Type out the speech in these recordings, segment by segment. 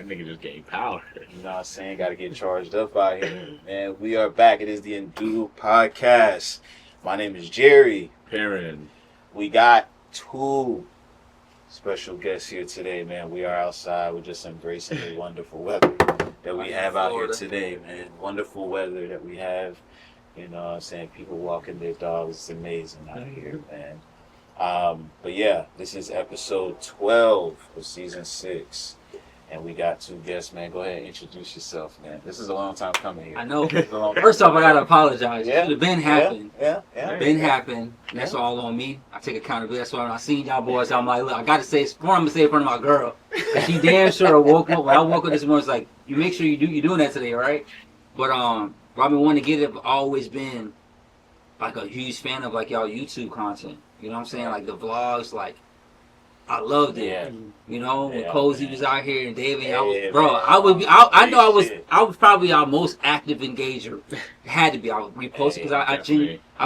nigga just gained power. You know what I'm saying? Got to get charged up out here. Man, we are back. It is the Indub podcast. My name is Jerry. Perrin. We got two special guests here today, man. We are outside. We're just embracing the wonderful weather that we have out here today, man. Wonderful weather that we have. You know what I'm saying? People walking their dogs. It's amazing out here, man. But yeah, this is episode 12 of season 6. And we got two guests, man. Go ahead and introduce yourself, man. This is a long time coming here. I know. First off, I gotta apologize. It should have been happened. Yeah. Been happened. That's all on me. I take accountability. That's why when I seen y'all boys, I'm like, look, I gotta say, I'm gonna say in front of my girl. She damn sure woke up. When I woke up this morning, it's like, you make sure you're doing that today, right? But Robin wanted to get it. I've always been like a huge fan of like y'all YouTube content. You know what I'm saying? Like the vlogs, like. I loved it. Yeah. You know, when Cozy was out here and David, I was probably our most active engager. It had to be. I would repost because I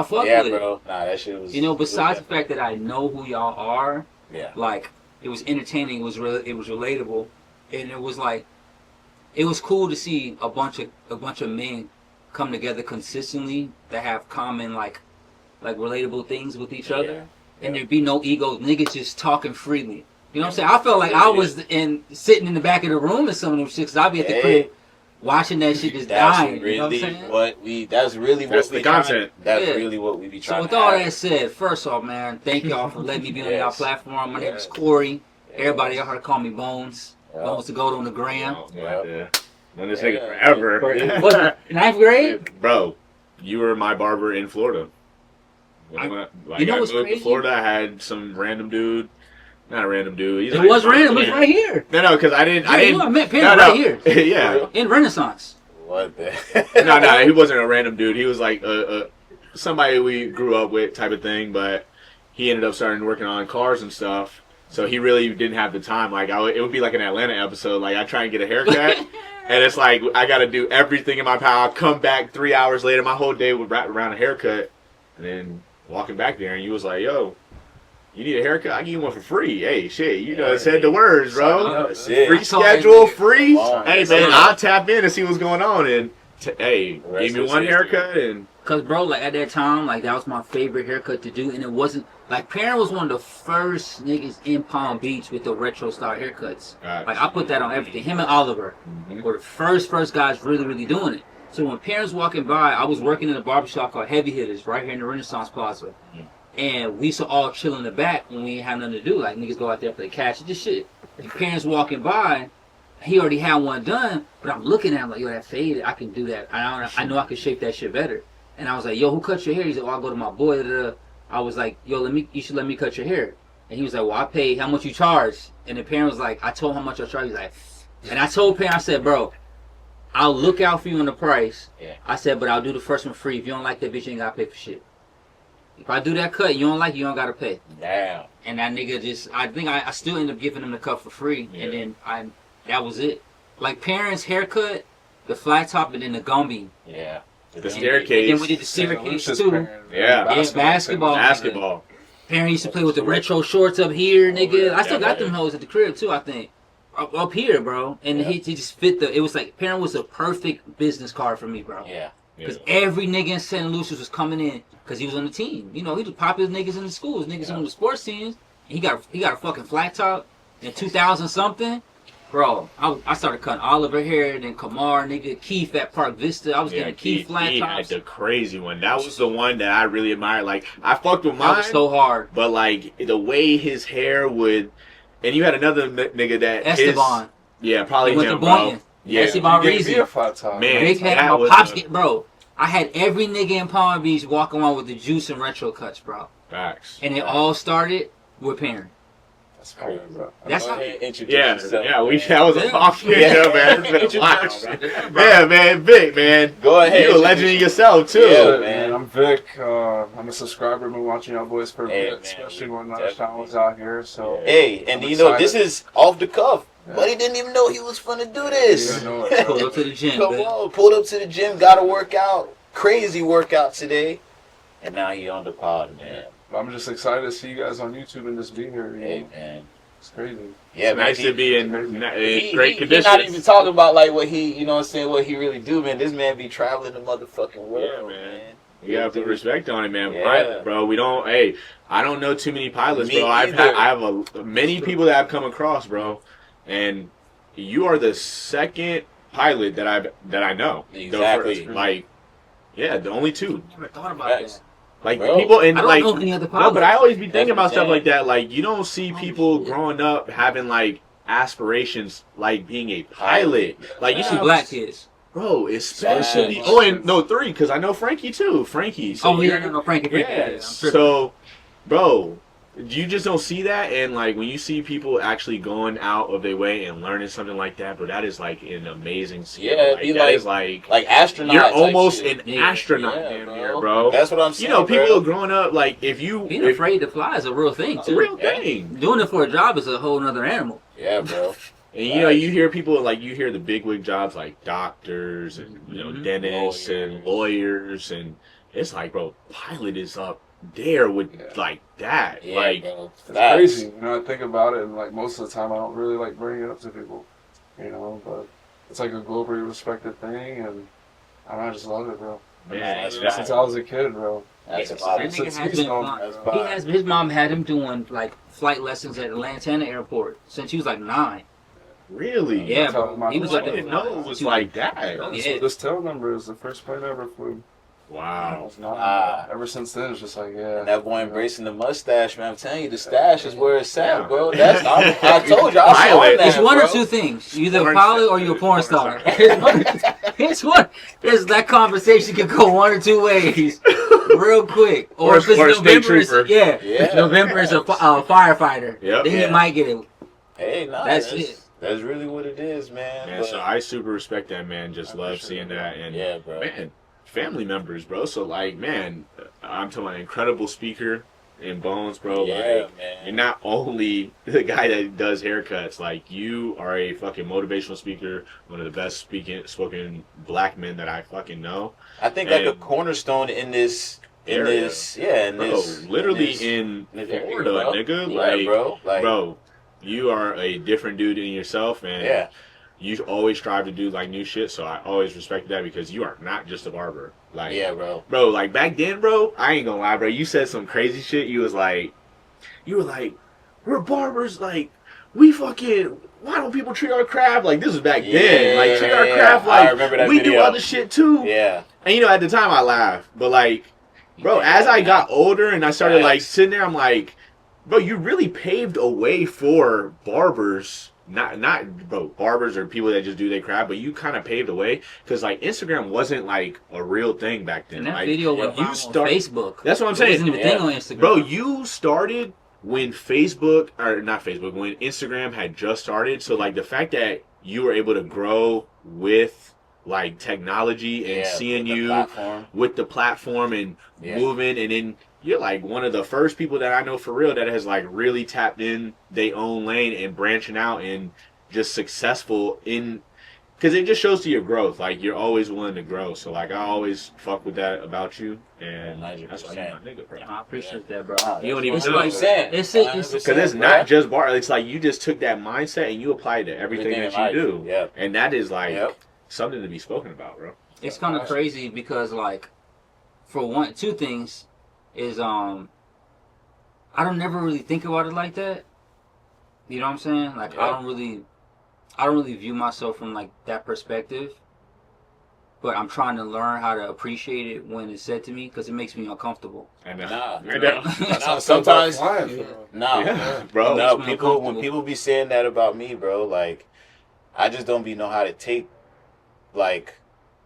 fuck with it. Bro. Nah, that shit was. You know, besides the fact that I know who y'all are, yeah, like it was entertaining, it was relatable, and it was like, it was cool to see a bunch of men come together consistently that have common like relatable things with each other. And there'd be no ego, niggas just talking freely. You know what I'm saying? I felt like I was sitting in the back of the room in some of them shit, because I'd be at the crib watching that shit just dying. Really, you know what I'm saying? That's the content. That's really what we be trying to So with all that said, first off, man, thank y'all for letting me be on y'all platform. My name is Corey. Everybody out here call me Bones. Bones to go on the gram. Known this nigga forever. What, 9th grade? Bro, you were my barber in Florida. I moved to Florida, I had some random dude. Not a random dude. It was random. It was right here. No, because I didn't. I met Perrin right here. Yeah. In Renaissance. What the? No, he wasn't a random dude. He was like somebody we grew up with type of thing, but he ended up starting working on cars and stuff. So he really didn't have the time. Like it would be like an Atlanta episode. Like I try and get a haircut, and it's like I got to do everything in my power. I'll come back 3 hours later. My whole day would wrap around a haircut, and then walking back there, and you was like, yo, you need a haircut? I give you one for free. Hey, shit, you know, said the words, bro. Free schedule, free. Hey, man, I'll tap in and see what's going on. And, hey, give me one haircut. And because, bro, like, at that time, like, that was my favorite haircut to do. And it wasn't, like, Perrin was one of the first niggas in Palm Beach with the retro style haircuts. Like, I put that on everything. Him and Oliver were the first guys really doing it. So when Perrin's walking by, I was working in a barbershop called Heavy Hitters right here in the Renaissance Plaza. And we used to all chill in the back when we ain't had nothing to do. Like, niggas go out there play catch and just shit. And Perrin's walking by, he already had one done, but I'm looking at him like, yo, that faded, I can do that. I know I can shape that shit better. And I was like, yo, who cut your hair? He said, well, I'll go to my boy. I was like, yo, you should let me cut your hair. And he was like, well, I pay, how much you charge? And the Perrin was like, I told him how much I charge. He's like, and I told Perrin, I said, bro, I'll look out for you on the price. Yeah. I said, but I'll do the first one free. If you don't like that bitch, you ain't gotta pay for shit. If I do that cut, you don't like it, you don't gotta pay. Damn. And that nigga just, I think I still ended up giving him the cut for free. Yeah. And then that was it. Like Perrin's haircut, the flat top, and then the Gumby. Yeah. The staircase. And then we did the staircase too. Yeah. Basketball. Perrin used to play with the retro shorts up here, nigga. I still got them hoes at the crib too, I think. Up here, bro, and he just fit it was like, Perrin was a perfect business card for me, bro. Yeah. Because every nigga in St. Lucius was coming in because he was on the team. You know, he was popular niggas in the schools, niggas on the sports teams. He got a fucking flat top in 2000 something. Bro, I started cutting Oliver hair, then Kamar, nigga, Keith at Park Vista. I was getting Keith flat tops. Had the crazy one. That was the one that I really admired. Like, I fucked with mine. That was so hard. But, like, the way his hair would... And you had another nigga that... Esteban. Probably him, bro. Yeah. Esteban Reezy. Man, Big head, my pops get... Bro, I had every nigga in Palm Beach walking around with the juice and retro cuts, bro. Facts. And it all started with Perrin. That's crazy, bro. That's how. That was a talk video, man. It's been a while. Yeah, man, Vic, man. Go ahead. You a legend yourself too. Yeah, man. I'm Vic. I'm a subscriber. I've been watching y'all boys for a bit, especially when Sean was out here. So hey, and you know this is off the cuff. Yeah. But he didn't even know he was finna do this. Yeah, pulled up to the gym. Come on, pulled up to the gym, got a workout, crazy workout today, and now he on the pod, man. I'm just excited to see you guys on YouTube and just be here. Hey, man. It's crazy. Yeah, It's man. nice to be in great conditions. He's not even talking about like what he, you know what I'm saying, what he really do, man. This man be traveling the motherfucking world, Yeah, man. man. You gotta put respect on it, man. Yeah. Pilot, bro. We don't. Hey, I don't know too many pilots, Me bro. either. I have many people that I've come across, bro, and you are the second pilot that I know. Exactly. The only two. I never thought about Facts. that. Like Bro, people and I don't like. know any other No, pilots. but I always be thinking That's what about I'm stuff saying. like that. Like you don't see people shit. growing up having like aspirations like being a pilot. Like You you see black kids. bro, especially. Facts. Oh, and no, 3 because I know Frankie too. Frankie. So Oh, you're- yeah, no, Frankie. Yeah. I'm tripping. So, bro, you just don't see that, and like when you see people actually going out of their way and learning something like that, bro, that is like an amazing skill. Yeah, it'd be that like- is like astronaut. you're type almost shit. an Yeah. astronaut, Yeah, damn bro. near, bro. That's what I'm saying. You know, people bro. growing up like if Being afraid to fly is a real thing, it's a too. real Yeah. thing. Doing it for a job is a whole nother animal. Yeah, bro. And you know, you hear people like you hear the bigwig jobs like doctors and dentists and lawyers, and it's like, bro, pilot is up there with like that. Yeah, like, bro. It's Facts. crazy. You know, I think about it, and like most of the time, I don't really like bringing it up to people. You know, but it's like a globally respected thing, and I just love it, bro. man, That's it's- Since I was a kid, bro. That's Yeah, a lot. that Since nigga has he's been known, flying. That's bro. He has. His mom had him doing like flight lessons at Lantana Airport since he was like 9. really? Yeah, Tell bro. He was I up there. didn't know it was like that. Oh, So yeah. this tail number is the first plane I ever flew. Wow. Ever since then, it's just like, yeah. And that boy embracing the mustache, man. I'm telling you, the stash is where it's at, Yeah. bro. That's I told you, I saw Pilot. that. It's one bro. or two things. You're either a Porn pilot star. or you're a porn star. Porn It's one. There's that conversation can go one or two ways, real quick. Or if it's or a state November, it's, trooper. yeah. Yeah. If November is a firefighter. Yep. Then Yeah. you might get it. Hey, nah, That's it. That's really what it is, man. Man, But- so I super respect that, man. Just I love appreciate seeing it, that, and yeah, bro. man, family members, bro. So like, man, I'm talking about an incredible speaker in Bones, bro. Yeah, like, man. you're not only the guy that does haircuts, like you are a fucking motivational speaker, one of the best spoken black men that I fucking know. I think like a and- cornerstone in this, Area. Bro, literally in in this area, Florida, bro. nigga. Yeah, like, bro. Like, bro, you are a different dude in yourself, man. yeah. You always strive to do like new shit, so I always respect that because you are not just a barber. Like, Yeah, bro. bro, like back then, bro, I ain't gonna lie, bro. You said some crazy shit. You were like, we're barbers, like, we fucking. Why don't people treat our craft like this was back then? Like, treat our craft I like remember that we do video. other shit too. Yeah. And you know, at the time I laughed, but like, bro, Yeah, as I got older and I started like Facts. sitting there, I'm like, bro, you really paved a way for barbers. Not bro, barbers or people that just do their craft, but you kind of paved the way because like Instagram wasn't like a real thing back then. And that like, video went you viral on start- Facebook. That's what I'm It saying. wasn't even a thing on Instagram. Bro, you started when Facebook, or not Facebook, when Instagram had just started. So, like, the fact that you were able to grow with, like, technology and Yeah, seeing with the you platform. with the platform and Yeah. moving, and then you're, like, one of the first people that I know for real that has, like, really tapped in their own lane and branching out and just successful in... Because it just shows to your growth. Like, you're always willing to grow. So, like, I always fuck with that about you. And 100%. that's why you're my nigga, bro. I appreciate that, bro. Nah, You don't that's even what know. I'm saying. It's 100%, Because it's bro. not just bar. It's like you just took that mindset and you apply it to everything in that life. you do. Yep. And that is like Yep. something to be spoken about, bro. It's kind of crazy because, like, for one, two things is I don't never really think about it like that. You know what I'm saying? Like, Yeah. I don't really view myself from like that perspective. But I'm trying to learn how to appreciate it when it's said to me because it makes me uncomfortable. And Nah, I know. Nah, sometimes, Flying, bro. nah, Yeah, bro. no. Makes me People, when uncomfortable. people be saying that about me, bro, like, I just don't be know how to take, like,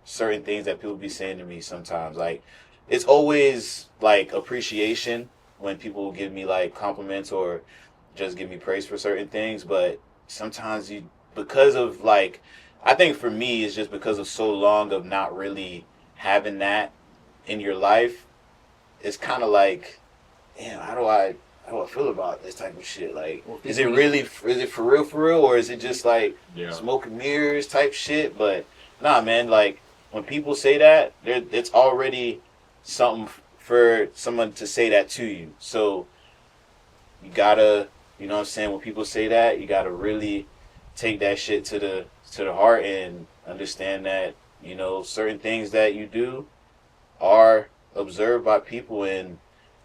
certain things that people be saying to me sometimes. Like, it's always like appreciation when people give me like compliments or just give me praise for certain things, but sometimes because of like, I think for me it's just because of so long of not really having that in your life, it's kind of like, damn, how do I feel about this type of shit? Like, Well, is it for real, or is it just like Yeah. smoke and mirrors type shit? But nah, man, like when people say that, it's already something for someone to say that to you. So you gotta You know what I'm saying? When people say that, you gotta really take that shit to the heart and understand that, you know, certain things that you do are observed by people and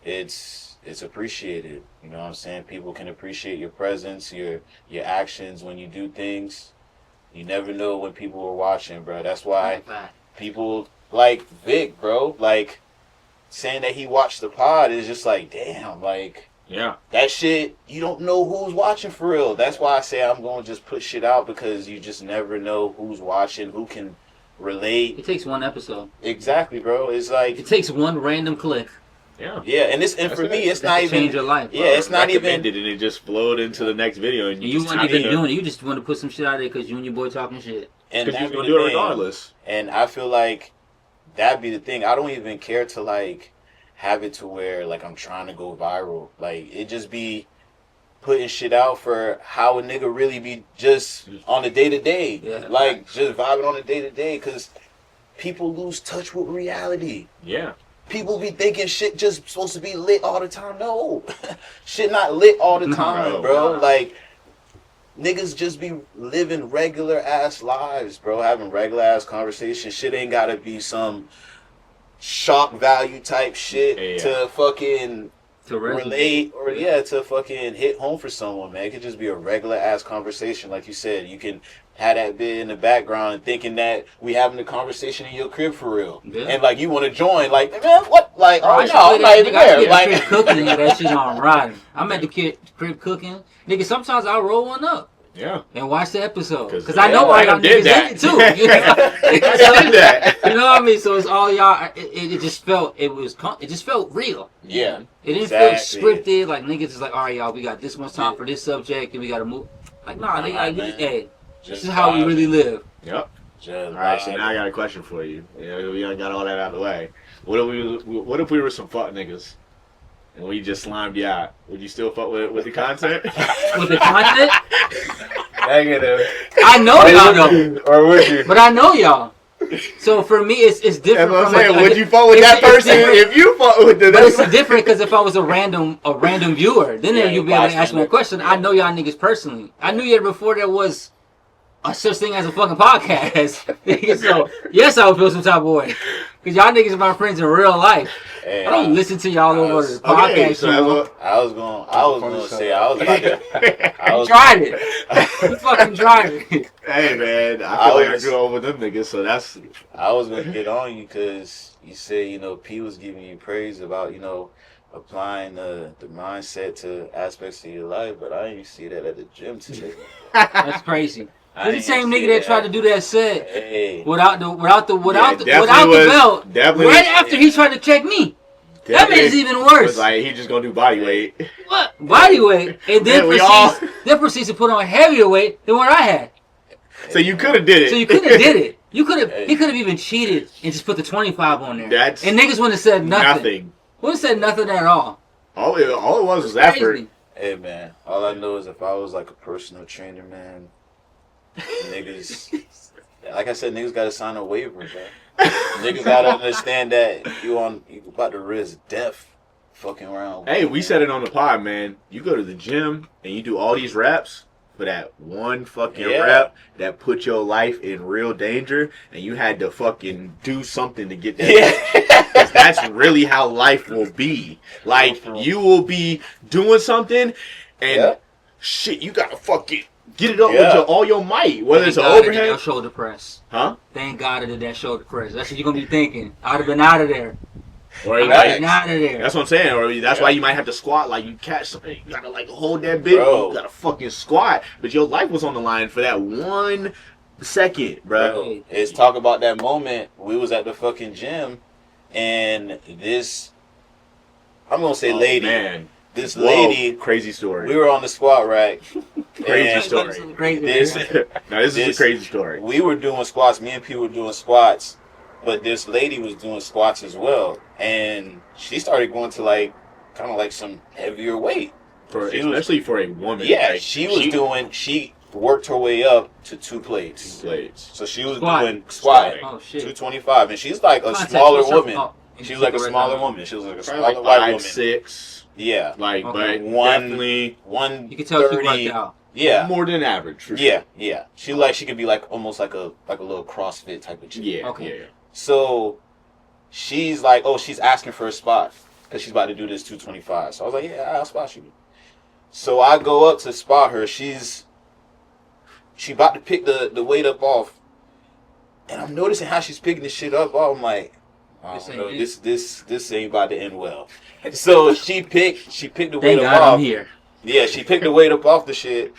it's appreciated. You know what I'm saying? People can appreciate your presence, your actions when you do things. You never know when people are watching, bro. That's why people like Vic, bro. Like saying that he watched the pod is just like, damn, like yeah, that shit. You don't know who's watching for real. That's why I say I'm gonna just put shit out because you just never know who's watching, who can relate. It takes one episode. Exactly, bro. It's like it takes one random click. Yeah, and for me, it's not even change your life. Yeah, it's not even. And it just flowed into the next video, and you weren't even doing it. You just want to put some shit out there because you and your boy talking shit. And because you're gonna do it regardless. And I feel like that'd be the thing. I don't even care to like have it to where like I'm trying to go viral. Like it just be putting shit out for how a nigga really be just on the day to day, like just vibing on the day to day, because people lose touch with reality. Yeah. People be thinking shit just supposed to be lit all the time. No. Shit not lit all the time, bro. Like, niggas just be living regular ass lives, bro. Having regular ass conversations. Shit ain't gotta be some shock value type shit to fucking relate or to fucking hit home for someone, man. It could just be a regular ass conversation. Like you said, you can have that bit in the background and thinking that we having a conversation in your crib for real. Yeah. And like you want to join, like, man, what? Like, oh no, I'm not even there. Like crib cooking, that shit on riding. I'm at the crib cooking. Nigga, sometimes I'll roll one up. Yeah. And watch the episode. Because I know all y'all niggas in it too. You know? I did that. You know what I mean? So it's all y'all. It just felt, it just felt real. Yeah. It didn't feel scripted. Like niggas is like, all right, y'all, we got this much time for this subject and we got to move. Like, nah, nigga, hey, this is how we really live. Yep. All right, so now I got a question for you. We got all that out of the way. What if we were some fuck niggas? And we just slimed you out. Would you still fuck with the content? With the content? Negative. I know y'all know. Or would you? But I know y'all. So for me, it's different. That's what I'm saying. Would you fuck with that person if you fuck with the? But it's different because if I was a random viewer, then you'd be able to ask me a question. I know y'all niggas personally. I knew you before there was a such thing as a fucking podcast. So yes, I would feel some type of way because y'all niggas are my friends in real life. Hey, I don't listen to y'all over the podcast. So I was gonna say I was about to. Tried it. You fucking tried it. Hey man, I feel like I grew up with them niggas, so that's. I was gonna get on you because you said P was giving you praise about applying the mindset to aspects of your life, but I didn't see that at the gym today. That's crazy. It's the same nigga that tried to do that set without the belt. Right after he tried to check me. That makes it even worse. It's like he just gonna do body weight. What? Body weight? And then proceeds to put on heavier weight than what I had. So you could have did it. So you could have did it. He could have even cheated and just put the 25 on there. And niggas wouldn't have said nothing. Wouldn't have said nothing at all. All it was effort. Hey man, all I know is if I was like a personal trainer, man, niggas, like I said, niggas gotta sign a waiver, bro. Niggas gotta understand that you about to risk death fucking around. Hey, we said it on the pod, man. You go to the gym and you do all these reps for that one fucking rep that put your life in real danger, and you had to fucking do something to get that. Yeah. That's really how life will be. Like, you will be doing something, and shit, you gotta fucking get it up with all your might. Whether it's an overhead. That shoulder press. Huh? Thank God I did that shoulder press. That's what you're gonna be thinking. I'd have been out of there. Or been out of there. That's what I'm saying. Or that's why you might have to squat. Like, you catch something, you gotta like hold that bit. You gotta fucking squat. But your life was on the line for that 1 second, bro. It's talk about that moment. We was at the fucking gym, and this, I'm gonna say lady. Man. This lady, crazy story. We were on the squat rack. Crazy story. This is a crazy story. We were doing squats. Me and P were doing squats, but this lady was doing squats as well, and she started going to like kind of like some heavier weight, especially for a woman. Yeah, like, she worked her way up to 2 plates. So she was doing squatting, 225, and she's like a smaller woman. She was like a smaller woman. She was like a smaller white woman. 5'6". Yeah. Like, Okay. but One- definitely 130. You can tell she worked out. Yeah. more than average. For Yeah, yeah. She could be like almost like a little CrossFit type of chick. Yeah. Okay. Yeah. So she's like, oh, she's asking for a spot because she's about to do this 225. So I was like, yeah, I'll spot you. So I go up to spot her. She about to pick the weight up off, and I'm noticing how she's picking this shit up. I'm like, I don't know, this ain't about to end well. So she picked the weight Thank up God off. I'm here. Yeah, she picked the weight up off the shit.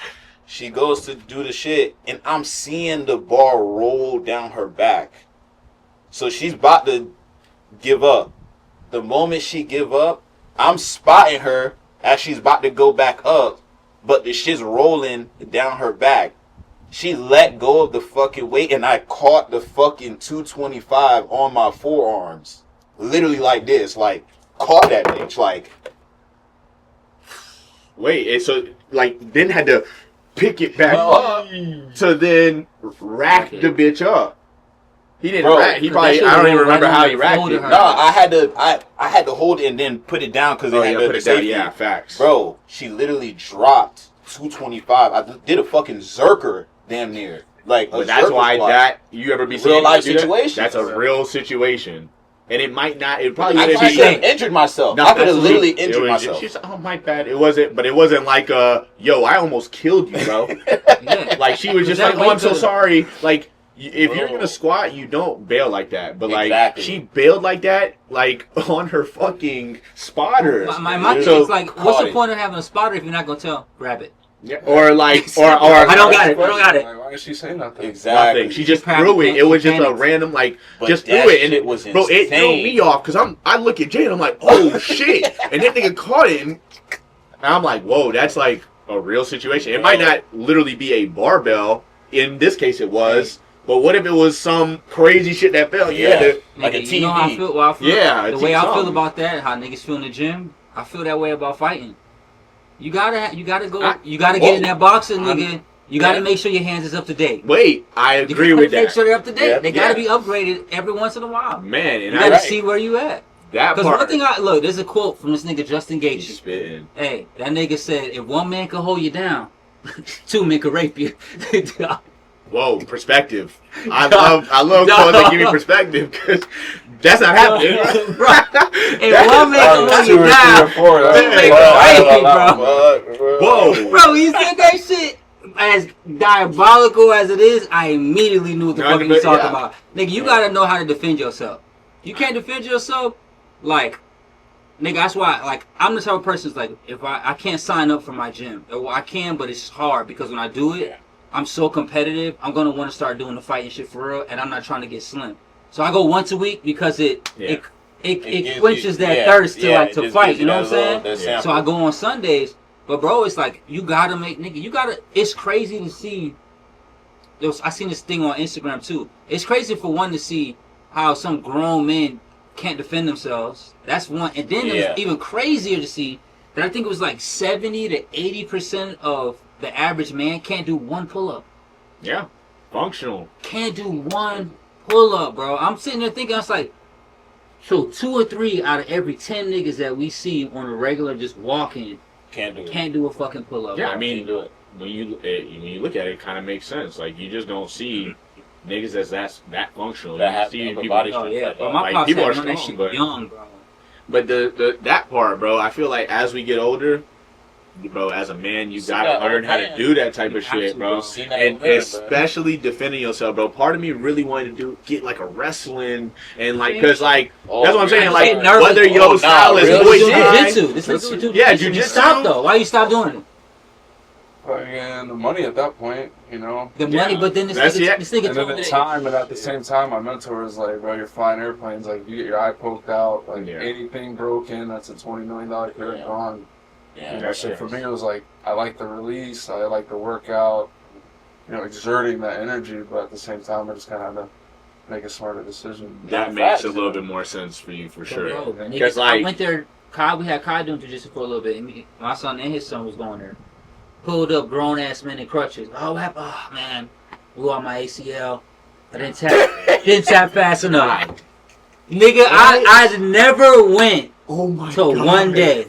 She goes to do the shit, and I'm seeing the bar roll down her back. So she's about to give up. The moment she give up, I'm spotting her as she's about to go back up, but the shit's rolling down her back. She let go of the fucking weight, and I caught the fucking 225 on my forearms. Literally like this, like, caught that bitch, like. Wait, so like then had to pick it back Well, up to then rack the bitch up. He didn't Bro, rack. He that probably. shit I don't even rolled remember right how on he the racked floor it. to her. No, I had to hold it and then put it down because Oh, it had yeah, the put it down. safety. Yeah, facts. Bro, she literally dropped 225. I did a fucking zerker damn near. Like, But that's zerker why squat. that you ever be Real seeing life do that? situation. That's a real situation, and it might not. It probably I wouldn't could be. have injured myself. No, I could have that's literally it injured was- myself. She's oh my bad. It wasn't, but it wasn't like yo, I almost killed you, bro. Yeah. Like she was just That like, oh, I'm so weight sorry. Like if you're Bro. gonna squat, you don't bail like that. But like Exactly. she bailed like that, like on her fucking spotter. My thing So- is like, what's caught the it. point of having a spotter if you're not gonna tell? Grab it. Yeah, or like, or I don't got it. I don't got it. Like, why is she saying nothing? Exactly. nothing. She just Probably threw it. can't- It was just a panicked. random like, But just that threw it, and shit was bro, it threw insane. me off because I look at Jay and I'm like, oh shit, and that nigga caught it, and I'm like, whoa, that's like a real situation. It might not literally be a barbell. In this case, it was. But what if it was some crazy shit that fell? You had to, Like a Nigga, you know how I TV. feel? Well, I feel Yeah, the a way I TV feel song. about that, how niggas feel in the gym. I feel that way about fighting. You gotta go. You gotta get in that boxing, nigga. You gotta make sure your hands is up to date. wait, I You agree gotta with make that. sure they're up to date. Yeah. They gotta be upgraded every once in a while. Man, and You I gotta see where you at. that Because part. one thing look, there's a quote from this nigga Justin He's Gaethje. spitting. Hey, that nigga said, if one man can hold you down, two men can rape you. Whoa, perspective. I love calls that give me perspective because that's not happening. If one man can hold you Two or three or down, four. That's two men like, can rape you, bro. Whoa. Bro, he said that shit as diabolical as it is. I immediately knew what the fuck he was talking about. Nigga, you gotta know how to defend yourself. You can't defend yourself, like, nigga. That's why, like, I'm the type of person that's like, if I can't sign up for my gym, well, I can, but it's hard because when I do it, I'm so competitive. I'm gonna want to start doing the fighting shit for real, and I'm not trying to get slim. So I go once a week because it quenches that thirst to fight. You know what I'm saying? So I go on Sundays. But bro, it's like you gotta make nigga. It's crazy to see. I seen this thing on Instagram too. It's crazy for one to see how some grown men can't defend themselves. That's one, and then it's even crazier to see that I think it was like 70 to 80% of the average man can't do one pull up. Yeah, functional. Can't do one pull up, bro. I'm sitting there thinking, I was like, so 2 or 3 out of every 10 niggas that we see on a regular just walking can't do a fucking pull up. Yeah, bro. I mean, when you look at it, it kind of makes sense. Like you just don't see niggas that's that functional. That You have see upper people, body Oh yeah, bro. Like, My pops people had are none of that strong, shit but- young, bro. But the that part, bro, I feel like as we get older, bro, as a man, you See gotta that learn old how to man. do that type You of have shit, to, bro. bro. See that And old man, bro. especially defending yourself, bro. Part of me really wanted to get like a wrestling and like, cause like Oh, that's what I'm saying. I Like get nervous. whether your Oh, style nah, is really? Muay This nigga Thai, do jujitsu. This nigga do Yeah, jujitsu. You jujitsu. stop though. Why you stop doing it? Again, the money at that point, you know. The money, but then this That's nigga, it. this nigga And then told the me time, and at the same time, my mentor was like, bro, you're flying airplanes, like, you get your eye poked out, like, Yeah. anything broken, that's a $20 million career Yeah. gone. Yeah, You know, so for me, it was like, I like the release, I like the workout, you know, exerting that energy, but at the same time, I just kind of had to make a smarter decision. that makes a little bit more sense for you for sure. Bro, Because niggas, I like, went there. We had Kai doing jiu-jitsu for a little bit. And my son and his son was going there. Pulled up grown ass men in crutches. Oh, what happened? Oh man, blew out my ACL. I didn't tap fast enough. Nigga, I never went oh my to god, one day.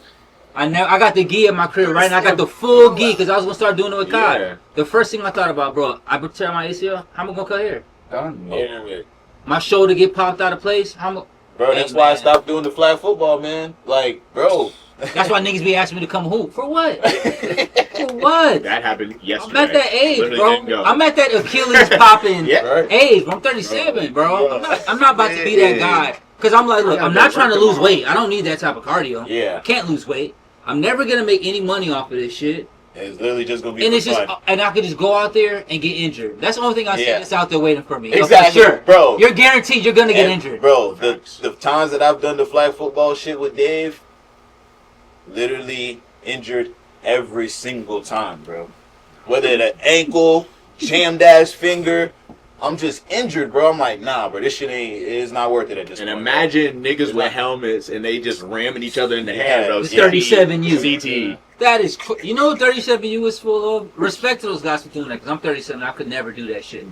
I got the gi at my crib, right? And I got the full gi because I was gonna start doing it with Kai. Yeah. The first thing I thought about, bro, I tear my ACL. How am I gonna cut hair? Done. Yeah. My shoulder get popped out of place. How am Bro, that's why I stopped doing the flag football, man. Like, bro. That's why niggas be asking me to come hoop. For what? For what? That happened yesterday. I'm at that age, Literally bro. I'm at that Achilles popping age, bro. I'm 37, bro. I'm not about to be that guy. Because I'm like, look, I'm not trying to lose weight. I don't need that type of cardio. Yeah. I can't lose weight. I'm never going to make any money off of this shit. It's literally just going to be And for it's just, fun. and I could just go out there and get injured. That's the only thing I see that's out there waiting for me. Exactly, For sure. bro. You're guaranteed you're going to get injured. Bro, the times that I've done the flag football shit with Dave, literally injured every single time, bro. Whether the ankle, jammed ass finger, I'm just injured, bro. I'm like, nah, bro, this shit it's not worth it at this and point. And imagine niggas with helmets and they just ramming each other in the head, bro. It's 37U. CT. That is, you know what 37U is full of? Respect to those guys for doing that, because I'm 37 I could never do that shit.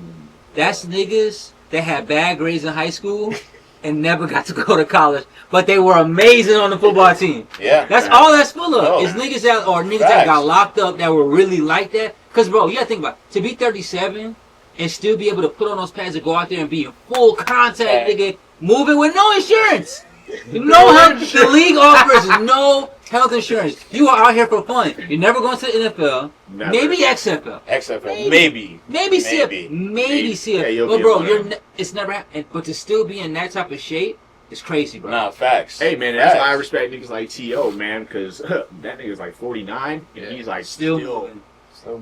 That's niggas that had bad grades in high school and never got to go to college, but they were amazing on the football team. Yeah. That's all that's full of. No. Is niggas that got locked up that were really like that. Because, bro, you gotta think about it. To be 37 and still be able to put on those pads and go out there and be in full contact, nigga, moving with no insurance. No health. The league offers no health insurance. You are out here for fun. You're never going to the NFL. Never. Maybe XFL. XFL. Maybe CFL. Maybe CFL. Yeah, you'll but be bro, around. it's never happened. But to still be in that type of shape is crazy, bro. Nah, facts. Hey, man, that's why I respect niggas like T.O., man, because that nigga's like 49, and he's like Still moving.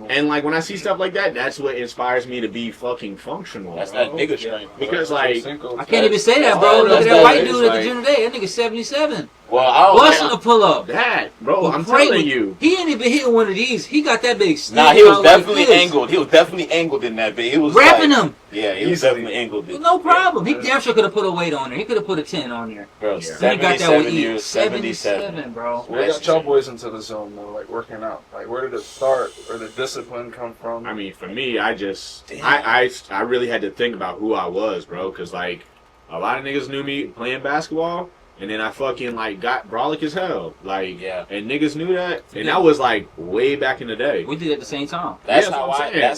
And like when I see stuff like that, that's what inspires me to be fucking functional. That's bro. that nigga strength. Because like I can't even say that, bro. Look at that white dude at the gym today. That nigga 77. Well, I don't Busting a pull up. that, bro. I'm telling you. He ain't even hitting one of these. He got that big stick. Nah, he was out definitely like this. angled. He was definitely angled in that bit. He was Wrapping like, him. Yeah, he was definitely angled. Well, no problem. He damn sure could have put a weight on there. He could have put a 10 on there. Bro, He got that with 77 ease. years, 77. bro. Where got y'all boys into the zone though, like working out? Like where did it start? Where did discipline come from? I mean, for me, I really had to think about who I was, bro, because like a lot of niggas knew me playing basketball. And then I fucking like got brolic as hell, like, and niggas knew that, and that was like way back in the day. We did it at the same time. That's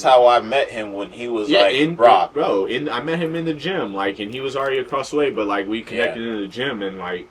how I met him when he was like Brock, bro. I met him in the gym, like, and he was already across the way, but like we connected in the gym, and like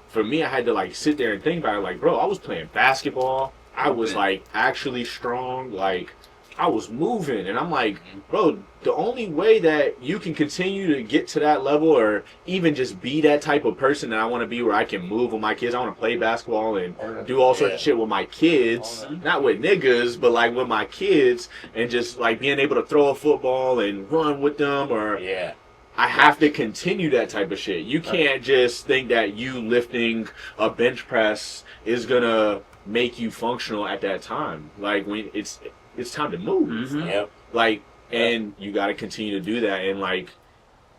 for me, I had to like sit there and think about it, like, bro, I was playing basketball, I was like actually strong, like I was moving, and I'm like, bro, the only way that you can continue to get to that level or even just be that type of person that I want to be where I can move with my kids, I want to play basketball and do all sorts of shit with my kids, not with niggas, but like with my kids, and just like being able to throw a football and run with them, or I have to continue that type of shit. You can't just think that you lifting a bench press is gonna make you functional at that time. Like when it's time to move. Like, and you got to continue to do that. And like,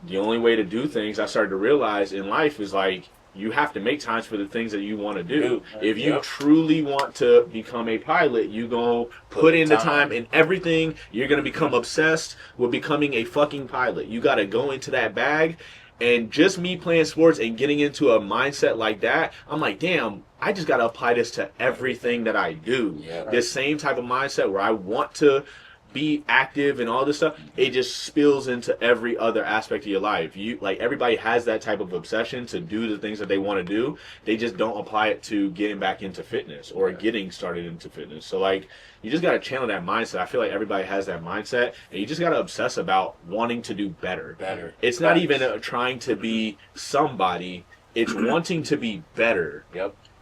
the only way to do things, I started to realize in life, is like, you have to make times for the things that you want to do. If you truly want to become a pilot, you gonna put in the time and everything. You're gonna become obsessed with becoming a fucking pilot. You got to go into that bag. And just me playing sports and getting into a mindset like that, I'm like, damn, I just got to apply this to everything that I do. This same type of mindset where I want to be active and all this stuff, it just spills into every other aspect of your life. You like, everybody has that type of obsession to do the things that they want to do. They just don't apply it to getting back into fitness or getting started into fitness. So like, you just got to channel that mindset. I feel like everybody has that mindset, and you just got to obsess about wanting to do better. It's not even trying to be somebody. It's wanting to be better.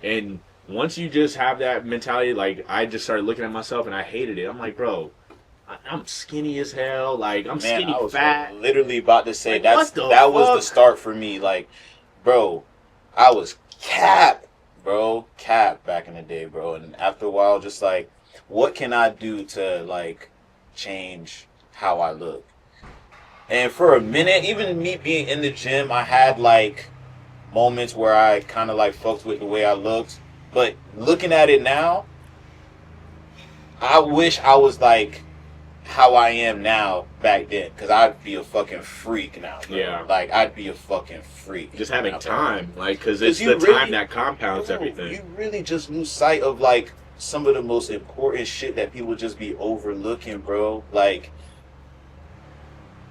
And once you just have that mentality, like, I just started looking at myself and I hated it. I'm like, bro, I'm skinny as hell. Like, I'm skinny, I was fat. Literally about to say like, that was the start for me. Like, bro, I was cap back in the day, bro. And after a while, just like, what can I do to like change how I look? And for a minute, even me being in the gym, I had like moments where I kind of like fucked with the way I looked. But looking at it now, I wish I was like how I am now back then, because I'd be a fucking freak now, bro. Yeah. Like, I'd be a fucking freak. Just having now, time, like, because it's you the really, time that compounds bro, everything. You really just lose sight of, like, some of the most important shit that people just be overlooking, bro. Like,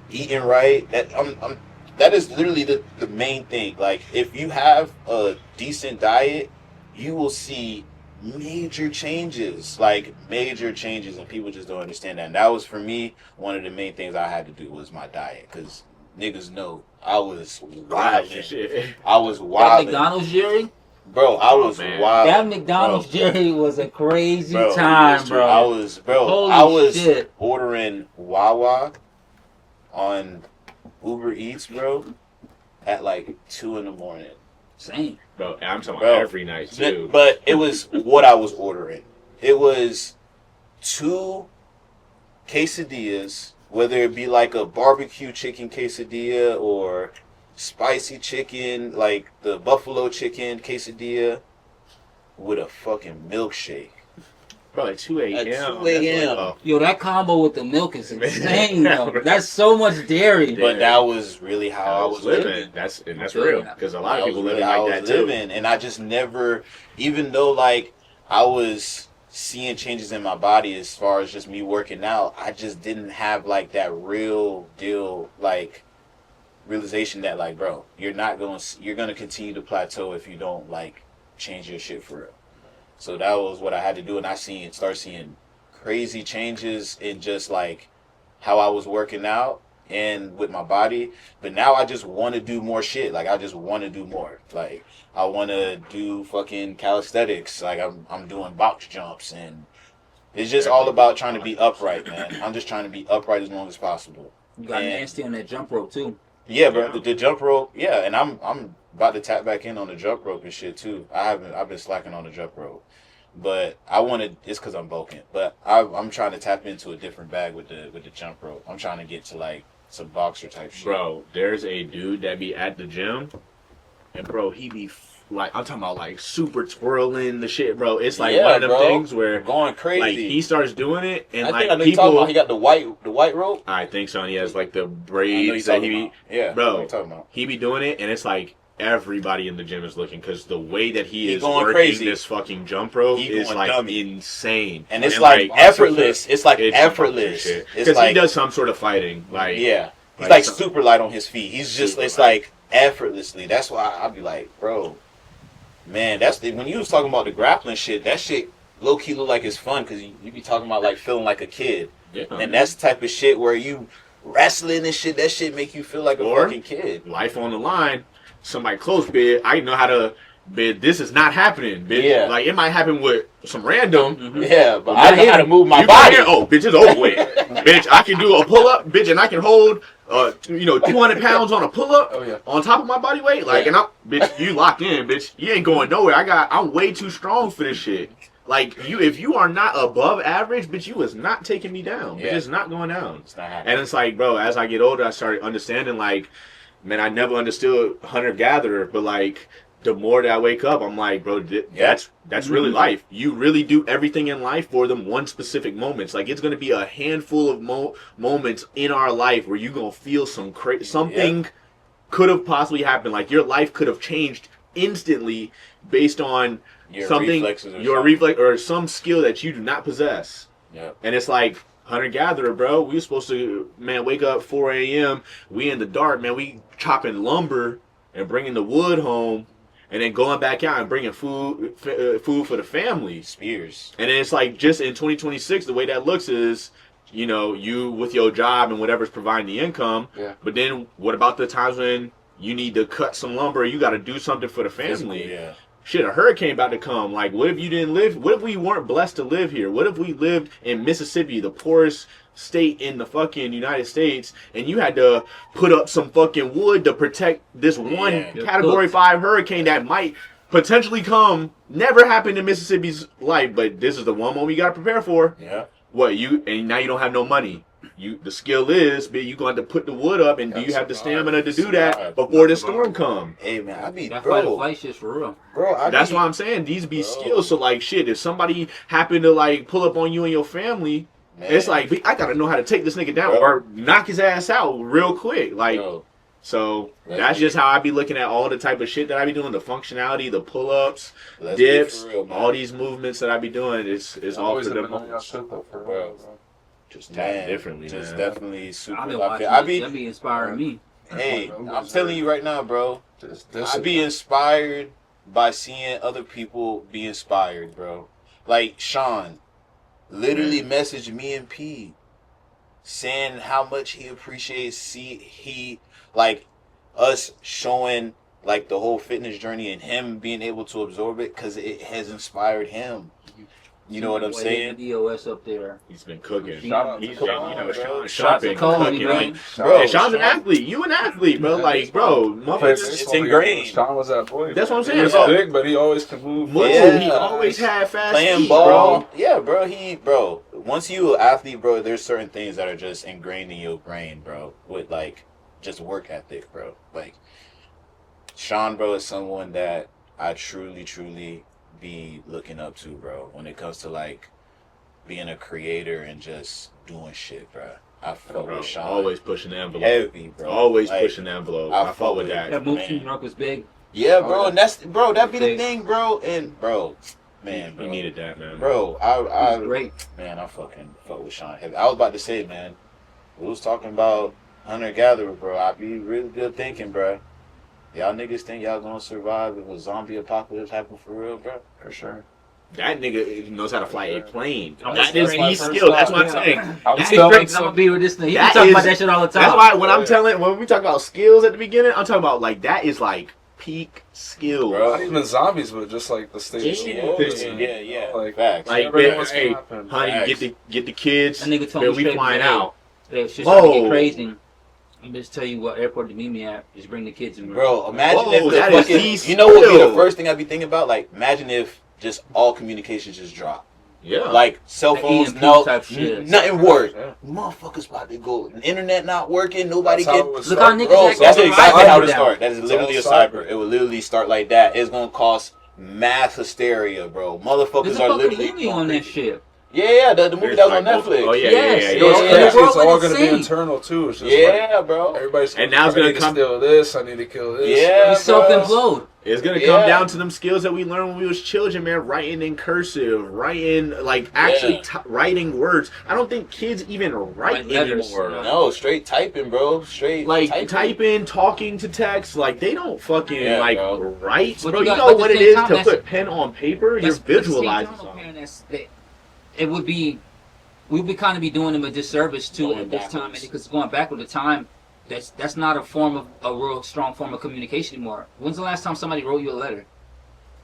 eating right. That is literally the main thing. Like, if you have a decent diet, you will see major changes, and people just don't understand that. And that was, for me, one of the main things I had to do was my diet, because niggas know I was wild. I was wild. That McDonald's, Jerry? Bro, I was wild. That McDonald's, bro. Jerry, was a crazy time, bro. I was shit. ordering Wawa on Uber Eats, bro, at like 2 a.m. Same. Bro, I'm talking about every night, too. But it was what I was ordering. It was 2 quesadillas, whether it be like a barbecue chicken quesadilla or spicy chicken, like the buffalo chicken quesadilla, with a fucking milkshake. Bro, at 2 a.m. At 2 a.m. Yo, that combo with the milk is insane, though. That's so much dairy. But that was really how I was living. That's real. Because a lot of people living like that, too. And I just never, even though, like, I was seeing changes in my body as far as just me working out, I just didn't have, like, that real deal, like, realization that, like, bro, you're going to continue to plateau if you don't, like, change your shit for real. So that was what I had to do, and I start seeing crazy changes in just, like, how I was working out and with my body. But now I just want to do more shit. Like, I just want to do more. Like, I want to do fucking calisthenics. Like, I'm doing box jumps, and it's just all about trying to be upright, man. I'm just trying to be upright as long as possible. You got nasty on that jump rope, too. Yeah, bro, the jump rope, yeah, and I'm about to tap back in on the jump rope and shit too. I've been slacking on the jump rope, but it's because I'm bulking. But I'm trying to tap into a different bag with the jump rope. I'm trying to get to like some boxer type shit. Bro, there's a dude that be at the gym, and bro, he be like, I'm talking about like super twirling the shit, bro. It's like one of them things where going crazy. Like he starts doing it, and I like think people, he got the white rope. I think so. And he has like the braids that he be, bro. He be doing it, and it's like everybody in the gym is looking because the way that he is working crazy. This fucking jump rope is like insane, and it's like effortless. It's like effortless because he does some sort of fighting, like he's like super light on his feet. He's just like effortlessly. That's why I'll be like, bro. Man, when you was talking about the grappling shit, that shit low key look like it's fun because you be talking about like feeling like a kid, and that's the type of shit where you wrestling and shit. That shit make you feel like a fucking kid. Life on the line, somebody close bid. I know how to bid. This is not happening, bid. Yeah. Like it might happen with some random. Yeah, but I know how to move my body. Oh, bitch, it's over with. Bitch, I can do a pull up, bitch, and I can hold 200 pounds on a pull up on top of my body weight. Like, and bitch, you locked in, bitch. You ain't going nowhere. I'm way too strong for this shit. Like, if you are not above average, bitch, you is not taking me down. Bitch, it's not going down. It's not happening. And it's like, bro, as I get older, I started understanding, like, man, I never understood hunter-gatherer, but like, the more that I wake up, I'm like, bro, that's really life. You really do everything in life for them one specific moments. Like, it's going to be a handful of moments in our life where you're going to feel something could have possibly happened. Like, your life could have changed instantly based on your reflex or some skill that you do not possess. Yep. And it's like, hunter-gatherer, bro, we were supposed to, man, wake up 4 a.m., we in the dark, man, we chopping lumber and bringing the wood home. And then going back out and bringing food for the family. Spears. And then it's like, just in 2026, the way that looks is, you with your job and whatever's providing the income. Yeah. But then what about the times when you need to cut some lumber? You got to do something for the family. Yeah. Shit, a hurricane about to come. Like, what if you didn't live? What if we weren't blessed to live here? What if we lived in Mississippi, the poorest state in the fucking United States, and you had to put up some fucking wood to protect this one Category 5 hurricane that might potentially come, never happened in Mississippi's life, but this is the one moment you gotta prepare for. Yeah. And now you don't have no money. The skill is, but you going to put the wood up, and do you have the stamina to do that before the storm come? Hey man, that fight or flight shit's for real, bro. That's why I'm saying these be skills. So like, shit, if somebody happened to like pull up on you and your family. It's like I gotta know how to take this nigga down or knock his ass out real quick. Like, so that's just how I be looking at all the type of shit that I be doing. The functionality, the pull ups, dips, all these movements that I be doing. It's all for them. Just tap differently. Just definitely super. I be inspiring me. Hey, I'm telling you right now, bro. I be inspired by seeing other people be inspired, bro. Like Sean literally messaged me and P saying how much he appreciates he like us showing like the whole fitness journey and him being able to absorb it because it has inspired him. You know what I'm saying? DOS up there. He's been cooking. Sean been cooking. Bro, Sean's an athlete. You an athlete, bro. Like, bro, it's ingrained. Sean was that boy. That's what I'm saying. He was big, but he always could move. Yeah. He always had fast playing feet, ball. Bro. Yeah, bro. Once you an athlete, bro, there's certain things that are just ingrained in your brain, bro. With like just work ethic, bro. Like Sean, bro, is someone that I truly be looking up to, bro, when it comes to like being a creator and just doing shit, bro. I fuck with Sean. Always pushing the envelope. Heavy, bro. Always like, pushing the envelope. I fuck with that. That move to New York was big. Yeah, bro, and that's that be the thing, bro. And bro, man, bro. He needed that, man. Bro, I great. Man, I fucking fuck with Sean heavy. I was about to say, man, we was talking about hunter gatherer, bro. I be really good thinking, bro. Y'all niggas think y'all gonna survive if a zombie apocalypse happen for real, bro? For sure. That nigga knows how to fly a plane. That is his skill. That's what I'm saying. I'm gonna be with this thing. He be talking about that shit all the time. That's why when we talk about skills at the beginning, I'm talking about like that is like peak skill. Bro. Not even zombies, but just like the stage. Yeah. Like facts. Like, hey, honey, get the kids. That nigga told me we flying out. It's just gonna get crazy. I'm just tell you what airport to meet me at. Just bring the kids in. Bro, imagine if the fucking, you know what would be the first thing I'd be thinking about? Like, imagine if just all communications just drop. Yeah. Like, cell phones, nothing works. Motherfuckers about to go. The internet not working, nobody get... Look how niggas... Bro, that's exactly how it start. That is literally a cyber. It will literally start like that. It's gonna cause mass hysteria, bro. Motherfuckers are literally... There's a movie on that shit. Yeah, the movie that was on Netflix. Oh, yeah. It's all going to be internal, too. It's just bro. Everybody's and now it's going to come... steal this, I need to kill this. Yeah, you self-implode. It's going to come down to them skills that we learned when we was children, man. Writing in cursive, writing, like, actually writing words. I don't think kids even write anymore. No, straight typing, bro. Straight like, typing, talking to text. Like, they don't fucking, write. But bro, you know what it is to put pen on paper? You're visualizing something. We'd be kind of be doing them a disservice too at this time, because going back with the time, that's not a real strong form of communication anymore. When's the last time somebody wrote you a letter?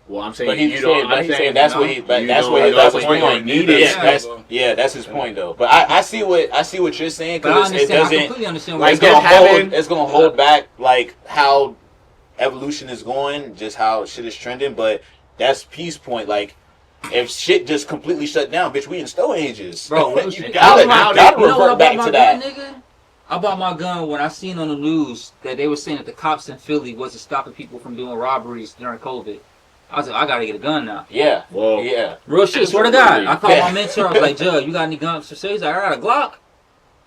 Well, I'm saying that's what his point needed. That's his point though. But I see what you're saying, because it doesn't. I completely understand. Like it's gonna hold back like how evolution is going, just how shit is trending. But that's P's point, like. If shit just completely shut down, bitch, we in Stone Ages. Bro, you gotta revert back to that. Nigga? I bought my gun when I seen on the news that they were saying that the cops in Philly wasn't stopping people from doing robberies during COVID. I was like, I gotta get a gun now. Yeah. Whoa. Yeah. Real shit, swear to God. I called my mentor, I was like, Judge, you got any guns for sale? He's like, I got a Glock.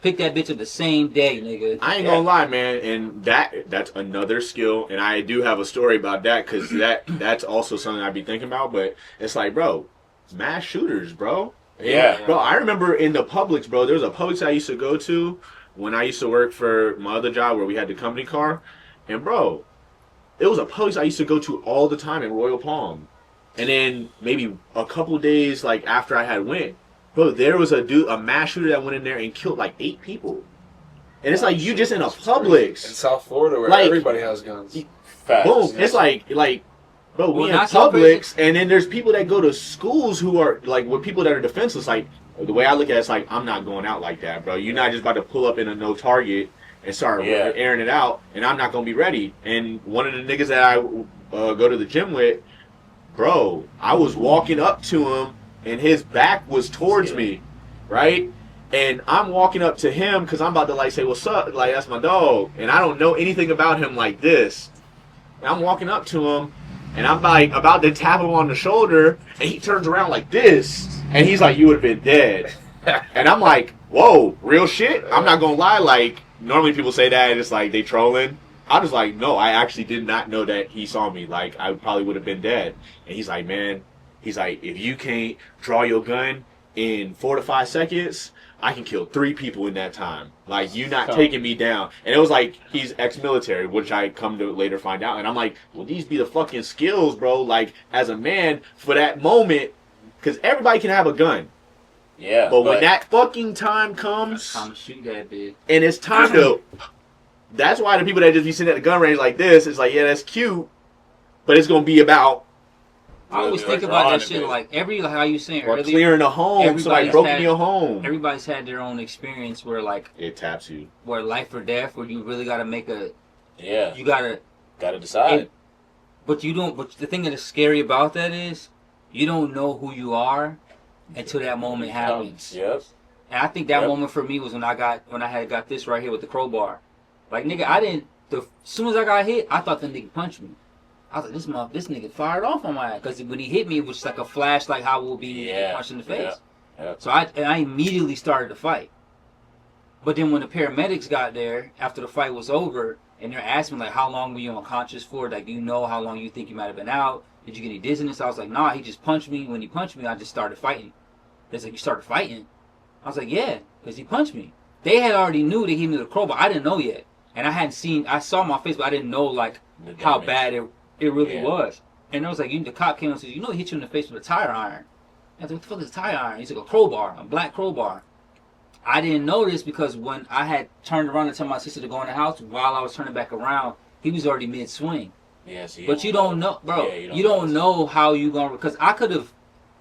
Pick that bitch up the same day, nigga. I ain't gonna lie, man, and that's another skill, and I do have a story about that, because that's also something I'd be thinking about, but it's like, bro, mass shooters, bro. Yeah. Bro, I remember in the Publix, bro, there was a Publix I used to go to when I used to work for my other job where we had the company car, and bro, it was a Publix I used to go to all the time in Royal Palm, and then maybe a couple days, like, after I had went, bro, there was a mass shooter that went in there and killed like 8 people. And it's like you just in a Publix. In South Florida where everybody has guns. Boom. It's like, bro, we in Publix, and then there's people that go to schools who are, like, with people that are defenseless. Like, the way I look at it, it's like, I'm not going out like that, bro. You're not just about to pull up in a no target and start airing it out, and I'm not going to be ready. And one of the niggas that I go to the gym with, bro, I was walking up to him, and his back was towards me, right? And I'm walking up to him because I'm about to, like, say, what's up? Like, that's my dog. And I don't know anything about him like this. And I'm walking up to him, and I'm, like, about to tap him on the shoulder, and he turns around like this. And he's like, you would have been dead. And I'm like, whoa, real shit? I'm not gonna lie, like, normally people say that and it's like they trolling. I was like, no, I actually did not know that he saw me. Like, I probably would have been dead. And he's like, man, he's like, if you can't draw your gun in 4 to 5 seconds, I can kill 3 people in that time. Like, you not taking me down. And it was like, he's ex-military, which I come to later find out. And I'm like, well, these be the fucking skills, bro. Like, as a man, for that moment, because everybody can have a gun. Yeah. But when that fucking time comes, Time to shoot that bitch. and it's time to, that's why the people that just be sitting at the gun range like this, it's like, yeah, that's cute, but it's gonna be about I always think about that shit like how you saying or earlier. clearing a home. Somebody broke into your home. Everybody's had their own experience where like it taps you. Where life or death, where you really gotta make a. Yeah. You gotta decide. But you don't. But the thing that is scary about that is, you don't know who you are until that moment happens. Yep. And I think that moment for me was when I had got this right here with the crowbar. Like nigga, as soon as I got hit, I thought the nigga punched me. I was like, this nigga fired off on my ass. Because when he hit me, it was just like a flash, like how we'll be punched in the face. Yeah. So I immediately started to fight. But then when the paramedics got there, after the fight was over, and they're asking me, like, how long were you unconscious for? Like, do you know how long you think you might have been out? Did you get any dizziness? I was like, nah, he just punched me. When he punched me, I just started fighting. They said, you started fighting? I was like, yeah, because he punched me. They had already knew that he hit me with a crowbar. I didn't know yet. And I saw my face, but I didn't know, like, how bad it really was. And I was like, the cop came and said, you know he hit you in the face with a tire iron. I was like, what the fuck is a tire iron? He's like, a crowbar, a black crowbar. I didn't know this because when I had turned around to tell my sister to go in the house, while I was turning back around, he was already mid-swing. Yeah, so but you don't know, bro. Yeah, you don't know how you gonna, because I could have,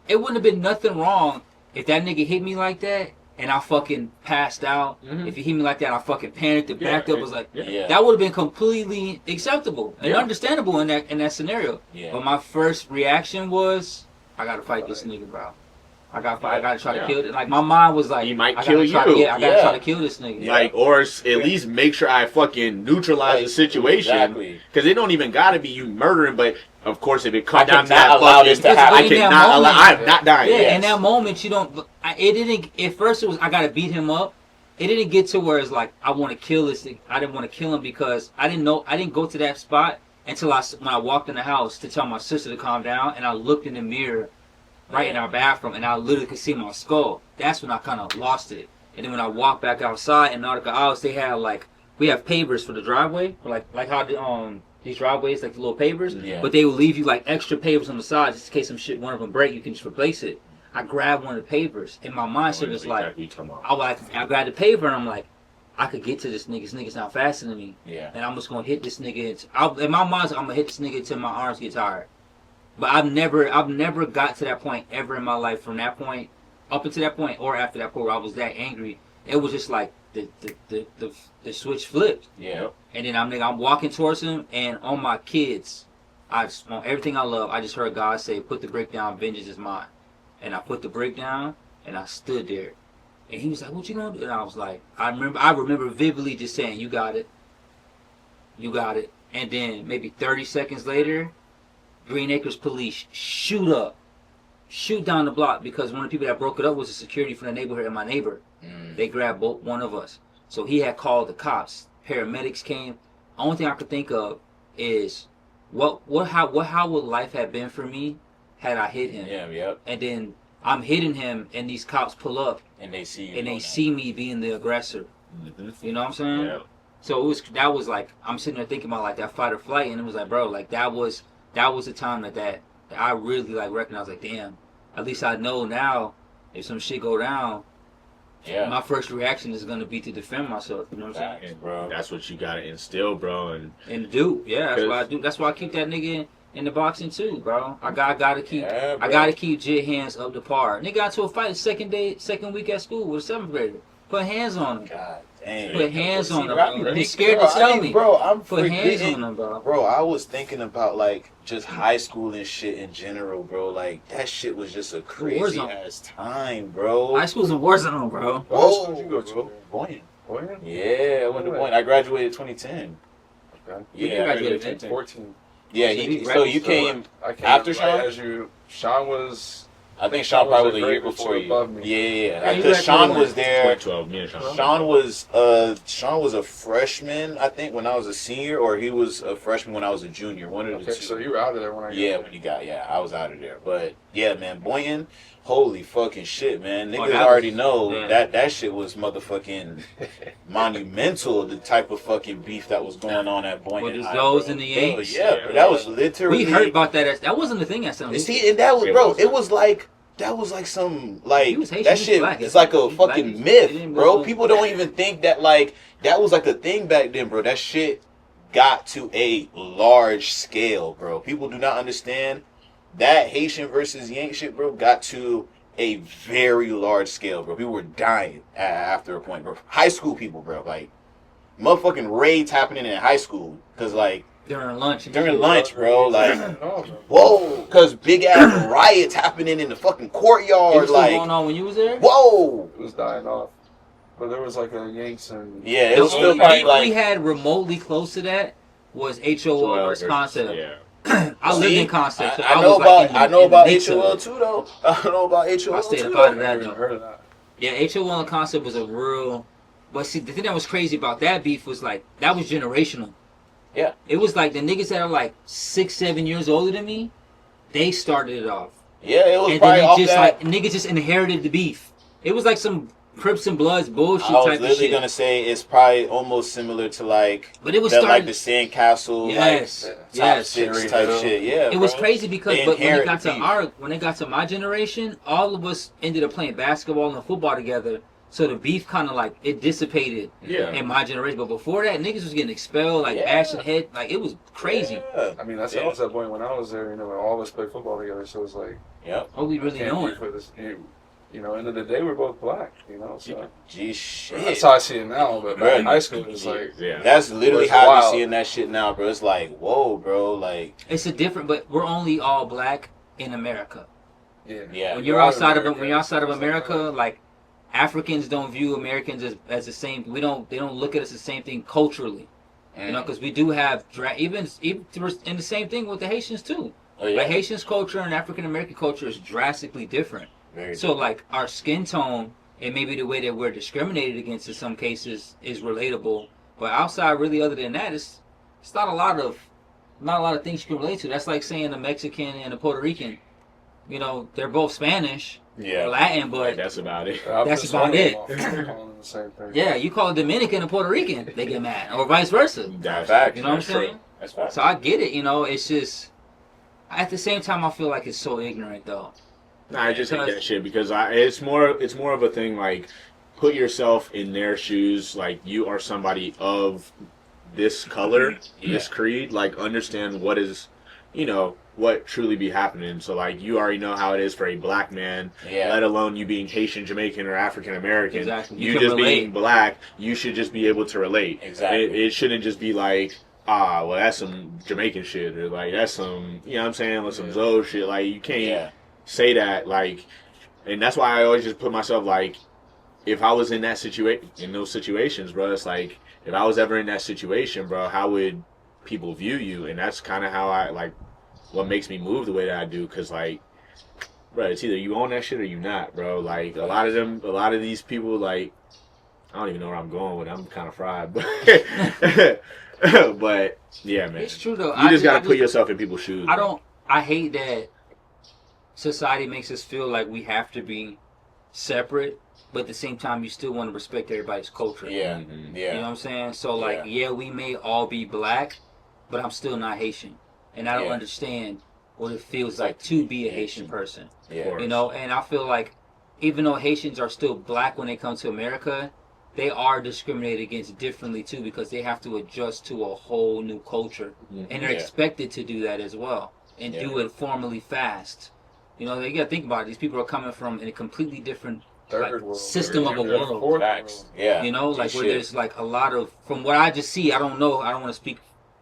it wouldn't have been nothing wrong if that nigga hit me like that and I fucking passed out. Mm-hmm. If he hit me like that, I fucking panicked and backed up. Was like, that would have been completely acceptable and understandable in that scenario. Yeah. But my first reaction was, I gotta fight this nigga, bro. I gotta try to kill it. Like my mind was like, he might kill you. I gotta try to kill this nigga. Like, or at least make sure I fucking neutralize the situation. Exactly. Because it don't even gotta be you murdering, but of course if it comes down to that fucking, I cannot allow. I'm not dying. Yeah, in that moment you don't. It didn't. At first it was I gotta beat him up. It didn't get to where it's like I want to kill this thing. I didn't want to kill him because I didn't know. I didn't go to that spot until when I walked in the house to tell my sister to calm down, and I looked in the mirror. Right in our bathroom, and I literally could see my skull. That's when I kind of lost it. And then when I walked back outside in Nautical House, they had we have pavers for the driveway, like how these driveways, like the little pavers. Yeah. But they will leave you like extra pavers on the side just in case one of them break. You can just replace it. I grabbed one of the pavers, and my mindset was like, I grabbed the paver, and I'm like, I could get to this nigga. This nigga's not faster than me. Yeah. And I'm just gonna hit this nigga. In my mind, I'm gonna hit this nigga until my arms get tired. But I've never got to that point ever in my life. From that point up until that point, or after that point where I was that angry, it was just like the switch flipped. Yeah. And then I'm walking towards him, and on my kids, on everything I love, I just heard God say, "Put the brick down. Vengeance is mine." And I put the brick down, and I stood there, and he was like, "What you gonna do?" And I was like, I remember vividly just saying, "You got it. You got it." And then maybe 30 seconds later, Green Acres police shoot down the block because one of the people that broke it up was the security from the neighborhood and my neighbor. They grabbed one of us. So he had called the cops. Paramedics came. Only thing I could think of is how would life have been for me had I hit him? Yeah, yep. And then I'm hitting him, and these cops pull up, and they see me being the aggressor. Mm-hmm. You know what I'm saying? Yeah. So that was like I'm sitting there thinking about like that fight or flight, and it was like, bro, like that was the time that I really like recognized, like, damn, at least I know now if some shit go down, my first reaction is gonna be to defend myself. You know what I'm saying? Bro, that's what you gotta instill, bro, and do. Yeah, that's what I do. That's why I keep that nigga in the boxing too, bro. I gotta keep Jit hands up to par. Nigga got to a fight second week at school with a 7th grader. Put hands on him. God damn. Put hands on him, bro. He's scared to tell me. Bro, I'm put hands on him, bro. Bro, I was thinking about like just high school and shit in general, bro. Like that shit was just a crazy ass time, bro. High school's a war zone, bro. What did you go to? Boynton. Yeah, I went to Boynton. I graduated 2010. Okay. Yeah, I graduated 2014. Yeah, so you came after Sean? Sean was I think Sean probably was a year before you. Yeah. Because Sean was there. 2012, me and Sean. Sean was a freshman, I think, when I was a senior, or he was a freshman when I was a junior. One of the two. So you were out of there when I got Yeah, there. when you got, I was out of there. But yeah, man, Boynton, holy fucking shit, man. Niggas that already was- know yeah. that shit was motherfucking monumental, the type of fucking beef that was going on at Boynton. With the High, Zoes bro. and the Bro, Yanks. Yeah, bro, that was literally. We heard about that. That wasn't the thing at some. See, and that was, It bro, was. it was like, that was like some, like, He was Haitian, that he was shit, black. it's like a He was black. fucking He myth, didn't bro. move. People don't even think that, like, that was like a thing back then, bro. That shit got to a large scale, bro. People do not understand that Haitian versus Yank shit, bro, got to a very large scale, bro. People were dying after a point, bro. High school people, bro, like, motherfucking raids happening in high school, because, like, during lunch. and during shit. lunch, bro, like, No, bro. whoa, because big ass riots happening in the fucking It courtyard, was still like, going on when you was there. whoa. It was dying off. But there was like a Yanks and... Yeah, it The was still only probably beef like, we had remotely close to that was HOL versus Concept. Yeah. I lived see, in Concept. So I know was, about like, in the- I know in the about mix of HOL it. too though. I know about HOL I stayed too up though. out of I that never even though. heard of that. Yeah, HOL and Concept was a real. But see, the thing that was crazy about that beef was like that was generational. Yeah. It was like the niggas that are like 6, 7 years older than me, they started it off, Yeah, it was and probably then it off just that. like niggas just inherited the beef. It was like some Crips and Bloods bullshit I was type of literally shit. gonna say it's probably almost similar to like But it was the starting. like the Sandcastle Yes, like top yes. six type shit. Yeah, It was bro. crazy because They but when it inherit got the to beef. when it got to my generation, all of us ended up playing basketball and football together. So the beef kind of like it dissipated Yeah. in my generation. But before that, niggas was getting expelled, like Yeah. bashing head, like it was crazy. Yeah. I mean, that's Yeah. how it was at point when I was there, you know, when all of us played football together. So it's like, Yep. Oh, we really can't know be it. for this, you know, end of the day, we're both black, you know, so. Gee shit. That's how I see it now, but back in high school, it's like, Yeah. That's literally It's how I wild. be seeing that shit now, bro. It's like, whoa, bro, like, It's a different, but we're only all black in America. yeah. yeah. When you're outside of America, like Africans don't view Americans as the same. They don't look at us the same thing culturally. You know, because we do have even in the same thing with the Haitians too. Oh, yeah. Like Haitians culture and African American culture is drastically different. Very So like our skin tone and maybe the way that we're discriminated against in some cases is relatable. But outside, really, other than that, it's not a lot of things you can relate to. That's like saying a Mexican and a Puerto Rican. You know, they're both Spanish Yeah. or Latin, but That's about it. That's about it. I'm calling them the same thing. yeah, you call a Dominican and Puerto Rican, they get mad, or vice versa. That's fact. You know what I'm that's saying? true. That's fine. So I get it. You know, it's just at the same time I feel like it's so ignorant though. Nah, I just hate that shit because it's more of a thing like put yourself in their shoes. Like you are somebody of this color, this creed. Like understand what is, what truly be happening. So like you already know how it is for a black man. Yeah. Let alone you being Haitian, Jamaican, or African American. Exactly. You You can just relate. being black, you should just be able to relate. Exactly. It shouldn't just be like, well, that's some Jamaican shit, or like that's some, you know what I'm saying, like some Zoe shit. Like you can't Yeah. say that, like, and that's why I always just put myself like, if I was in that in those situations, bro, it's like if I was ever in that situation, bro, how would people view you? And that's kind of how I like what makes me move the way that I do, because like, bro, it's either you own that shit or you not, bro. Like a lot of these people, like, I don't even know where I'm going with it. I'm kind of fried, but but yeah, man, It's true though. you just gotta put yourself in people's shoes. I hate that society makes us feel like we have to be separate, but at the same time you still want to respect everybody's culture. Yeah. Mhm. Yeah. You know what I'm saying? So like, yeah, we may all be black, but I'm still not Haitian. And I don't Yeah. understand what it feels like to be a Haitian person. Yeah. You know, and I feel like even though Haitians are still black when they come to America, they are discriminated against differently too, because they have to adjust to a whole new culture. And they're Yeah. expected to do that as well. And Yeah. do it formally fast. You know, you gotta think about it. These people are coming from a completely different Third world. system of a Third world. fourth Facts. world. Yeah. You know, like where Shit. there's like a lot of, from what I just see, I don't know, I don't want to speak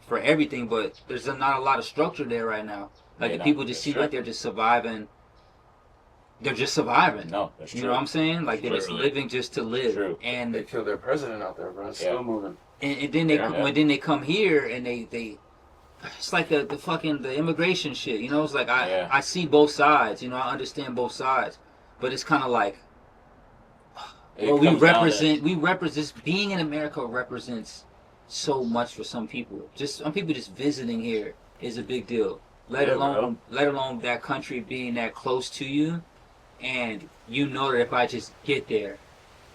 for everything, but there's not a lot of structure there right now. Like Yeah, the people just that's seem true. like they're just surviving. They're just surviving. No, that's true. You know what I'm saying? Like they're just Literally. living just to live. True. And They killed their president out there, bro. It's Yeah. still moving. and then they Yeah. when then they come here and they it's like the fucking the immigration shit. You know, it's like Yeah. I see both sides. You know, I understand both sides, but it's kind of like. It Well, we comes down to- represent. We represent. Being in America represents so much for some people. Just some people just visiting here is a big deal. Let Yeah, alone that country being that close to you, and you know that if I just get there,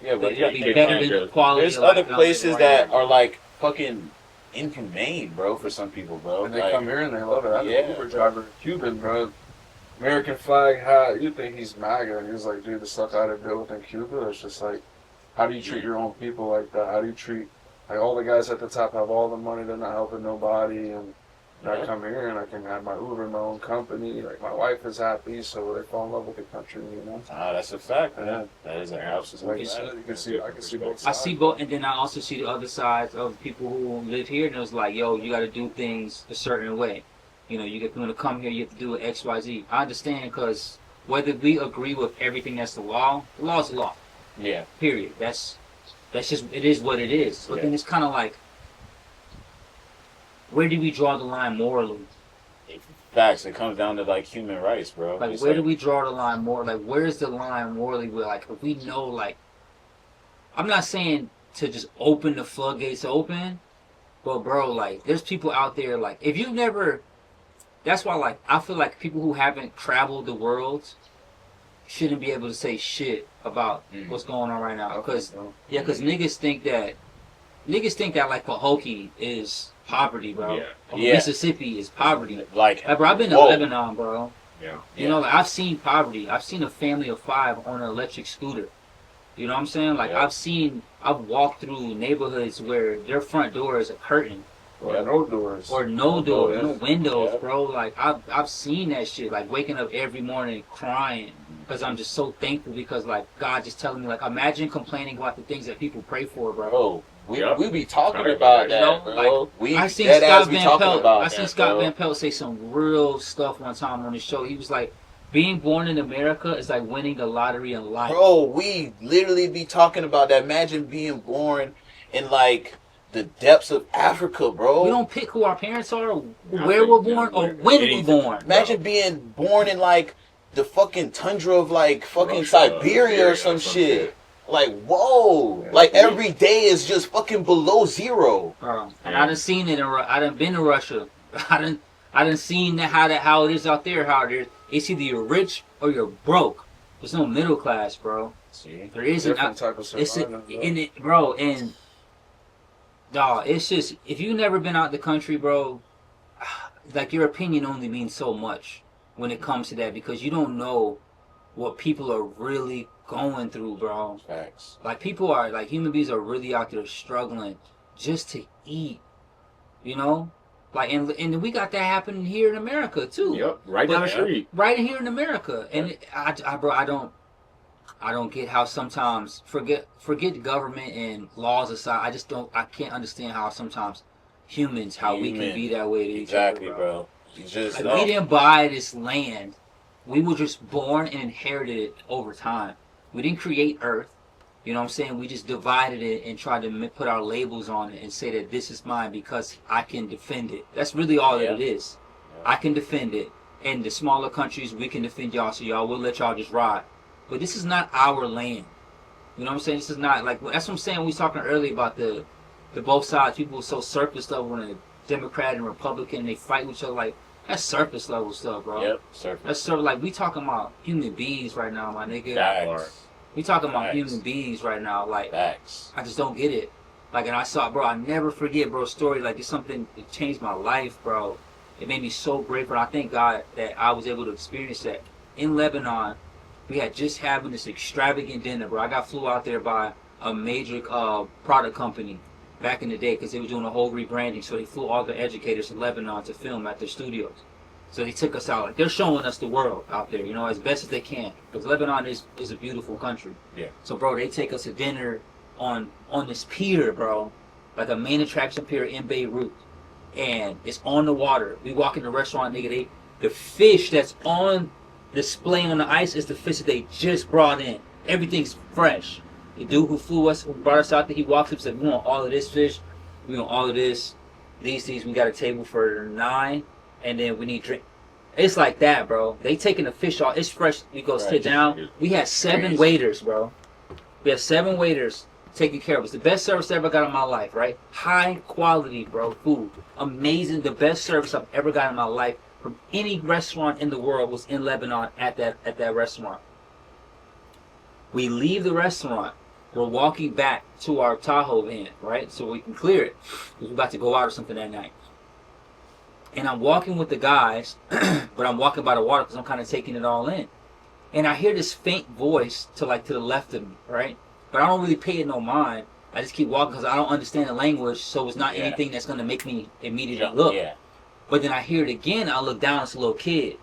Yeah, but it'll be better than the quality. there's of life other that I'm places living that right now. are like fucking inhumane, bro, for some people, bro. And they Like, come here and they love it. I had Yeah, an Uber driver, Cuban, bro. American flag hat. You think he's MAGA, and he's like, dude, the stuff I had to deal with in Cuba, it's just like, how do you treat your own people like that? How do you treat, like, all the guys at the top have all the money, they're not helping nobody, and I come here and I can have my Uber, my own company, like, my wife is happy, so they fall in love with the country, you know? that's a fact, man. Yeah. That is an Like absolute you fact. said, you can see, I can see both I sides. see both, and then I also see the other sides of people who live here, and it was like, yo, you got to do things a certain way. You know, you want to come here, you have to do it X, Y, Z. I understand, because whether we agree with everything that's the law is the law. Yeah. Period. That's just, it is what it is. But then it's kind of like, where do we draw the line morally? Facts. It comes down to like human rights, bro. Like, It's where do we draw the line more? Like, where's the line morally where, like, if we know, like, I'm not saying to just open the floodgates open, but, bro, like, there's people out there, like, if you've never, that's why, like, I feel like people who haven't traveled the world shouldn't be able to say shit about what's going on right now. Because, niggas think that, like, Pahokee is poverty, bro. Yeah. Or Yeah. Mississippi is poverty. Like, Like, bro, I've been to whoa. Lebanon, bro. Yeah. You know, like, I've seen poverty. I've seen a family of 5 on an electric scooter. You know what I'm saying? Like, Yeah. I've walked through neighborhoods where their front door is a curtain. Or no doors. Or no doors, no windows, Yeah. bro. Like, I've seen that shit. Like, waking up every morning crying because I'm just so thankful because, like, God just telling me, like, imagine complaining about the things that people pray for, bro. bro, we be talking Right. about You that, know, bro. like, We I seen dead ass Scott be Van talking Pelt. about I that, seen Scott bro. Van Pelt say some real stuff one time on his show. He was like, being born in America is like winning the lottery in life. Bro, we literally be talking about that. Imagine being born in like the depths of Africa, bro. We don't pick who our parents are, Nothing, where we're born, yeah, or when we're anything. born. Imagine being born in like the fucking tundra of like fucking Russia, Siberia or some shit. Like, whoa. Like every day is just fucking below zero. And I done seen it. I done been to Russia. I done seen how it is out there. How it's either you're rich or you're broke. There's no middle class, bro. See? There isn't. Different type of It's survival, bro. in it, bro. And dawg, it's just if you've never been out the country, bro, like your opinion only means so much when it comes to that because you don't know what people are really going through, bro. Facts. Like people are like human beings are really out there struggling just to eat, you know. Like and we got that happening here in America too. Yep. Right down the street. Right here in America, and I don't get how sometimes forget government and laws aside. I can't understand how sometimes humans we can be that way to each other. Exactly, bro. You just Like, don't. we didn't buy this land. We were just born and inherited it over time. We didn't create Earth. You know what I'm saying? We just divided it and tried to put our labels on it and say that this is mine because I can defend it. That's really all that it is. Yeah. I can defend it. And the smaller countries, we can defend y'all, so y'all will let y'all just ride. But this is not our land. You know what I'm saying? This is not like that's what I'm saying. We was talking earlier about the both sides. People are so surface level when a Democrat and Republican and they fight with each other. Like that's surface level stuff, bro. Yep, surface. That's sort of like we talking about human beings right now, my nigga. Facts. We talking about Facts. human beings right now. Like Facts. I just don't get it. Like and I saw, bro. I never forget, bro. Story like it's something that changed my life, bro. It made me so grateful. I thank God that I was able to experience that in Lebanon. We had just having this extravagant dinner, bro. I got flew out there by a major product company back in the day because they were doing a whole rebranding. So they flew all the educators to Lebanon to film at their studios. So they took us out. Like they're showing us the world out there, you know, as best as they can. Because Lebanon is a beautiful country. Yeah. So, bro, they take us to dinner on this pier, bro. Like a main attraction pier in Beirut. And it's on the water. We walk in the restaurant, nigga. The fish that's on display on the ice is the fish that they just brought in. Everything's fresh. The dude who brought us out there, he walks up and said, we want all of this fish. We want all of this. these, we got a table for 9, and then we need drink. It's like that, bro. They taking the fish off. It's fresh. We go sit down. We had 7 waiters, bro. We had 7 waiters taking care of us. The best service I ever got in my life, right? High quality, bro. Food. Amazing. The best service I've ever got in my life from any restaurant in the world was in Lebanon at that restaurant. We leave the restaurant. We're walking back to our Tahoe van, right? So we can clear it. Because we're about to go out or something that night. And I'm walking with the guys, but I'm walking by the water because I'm kind of taking it all in. And I hear this faint voice to the left of me, right? But I don't really pay it no mind. I just keep walking because I don't understand the language, so it's not anything that's going to make me immediately look. Yeah. But then I hear it again, I look down, it's a little kid.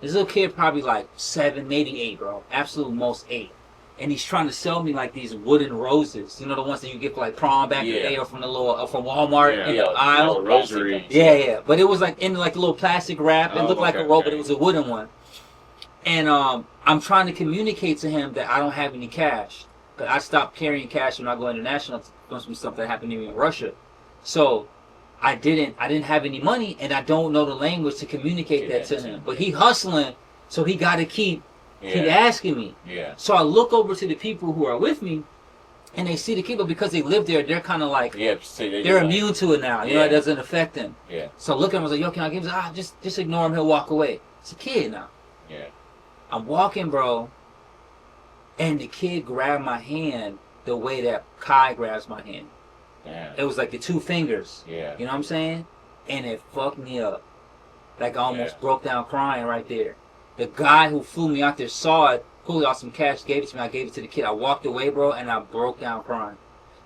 This little kid probably like 7, maybe 8, bro. Absolute most 8. And he's trying to sell me like these wooden roses. You know, the ones that you get for like prom back in the day, or from the little from Walmart in the aisle. Rosary. Yeah. But it was like in like a little plastic wrap. It looked like a rope, but it was a wooden one. And I'm trying to communicate to him that I don't have any cash. But I stopped carrying cash when I go international. It's some stuff that happened to me in Russia. So I didn't have any money, and I don't know the language to communicate that to him. But he hustling, so he got to keep asking me. Yeah. So I look over to the people who are with me, and they see the kid, but because they live there, they're kind of like, they're immune to it now. You know, it doesn't affect them. Yeah. So looking, I was like, yo, can I give him? Just ignore him. He'll walk away. It's a kid now. Yeah. I'm walking, bro, and the kid grabbed my hand the way that Kai grabs my hand. Yeah. It was like the 2 fingers. Yeah. You know what I'm saying? And it fucked me up. Like I almost broke down crying right there. The guy who flew me out there saw it, pulled out some cash, gave it to me. I gave it to the kid. I walked away, bro, and I broke down crying.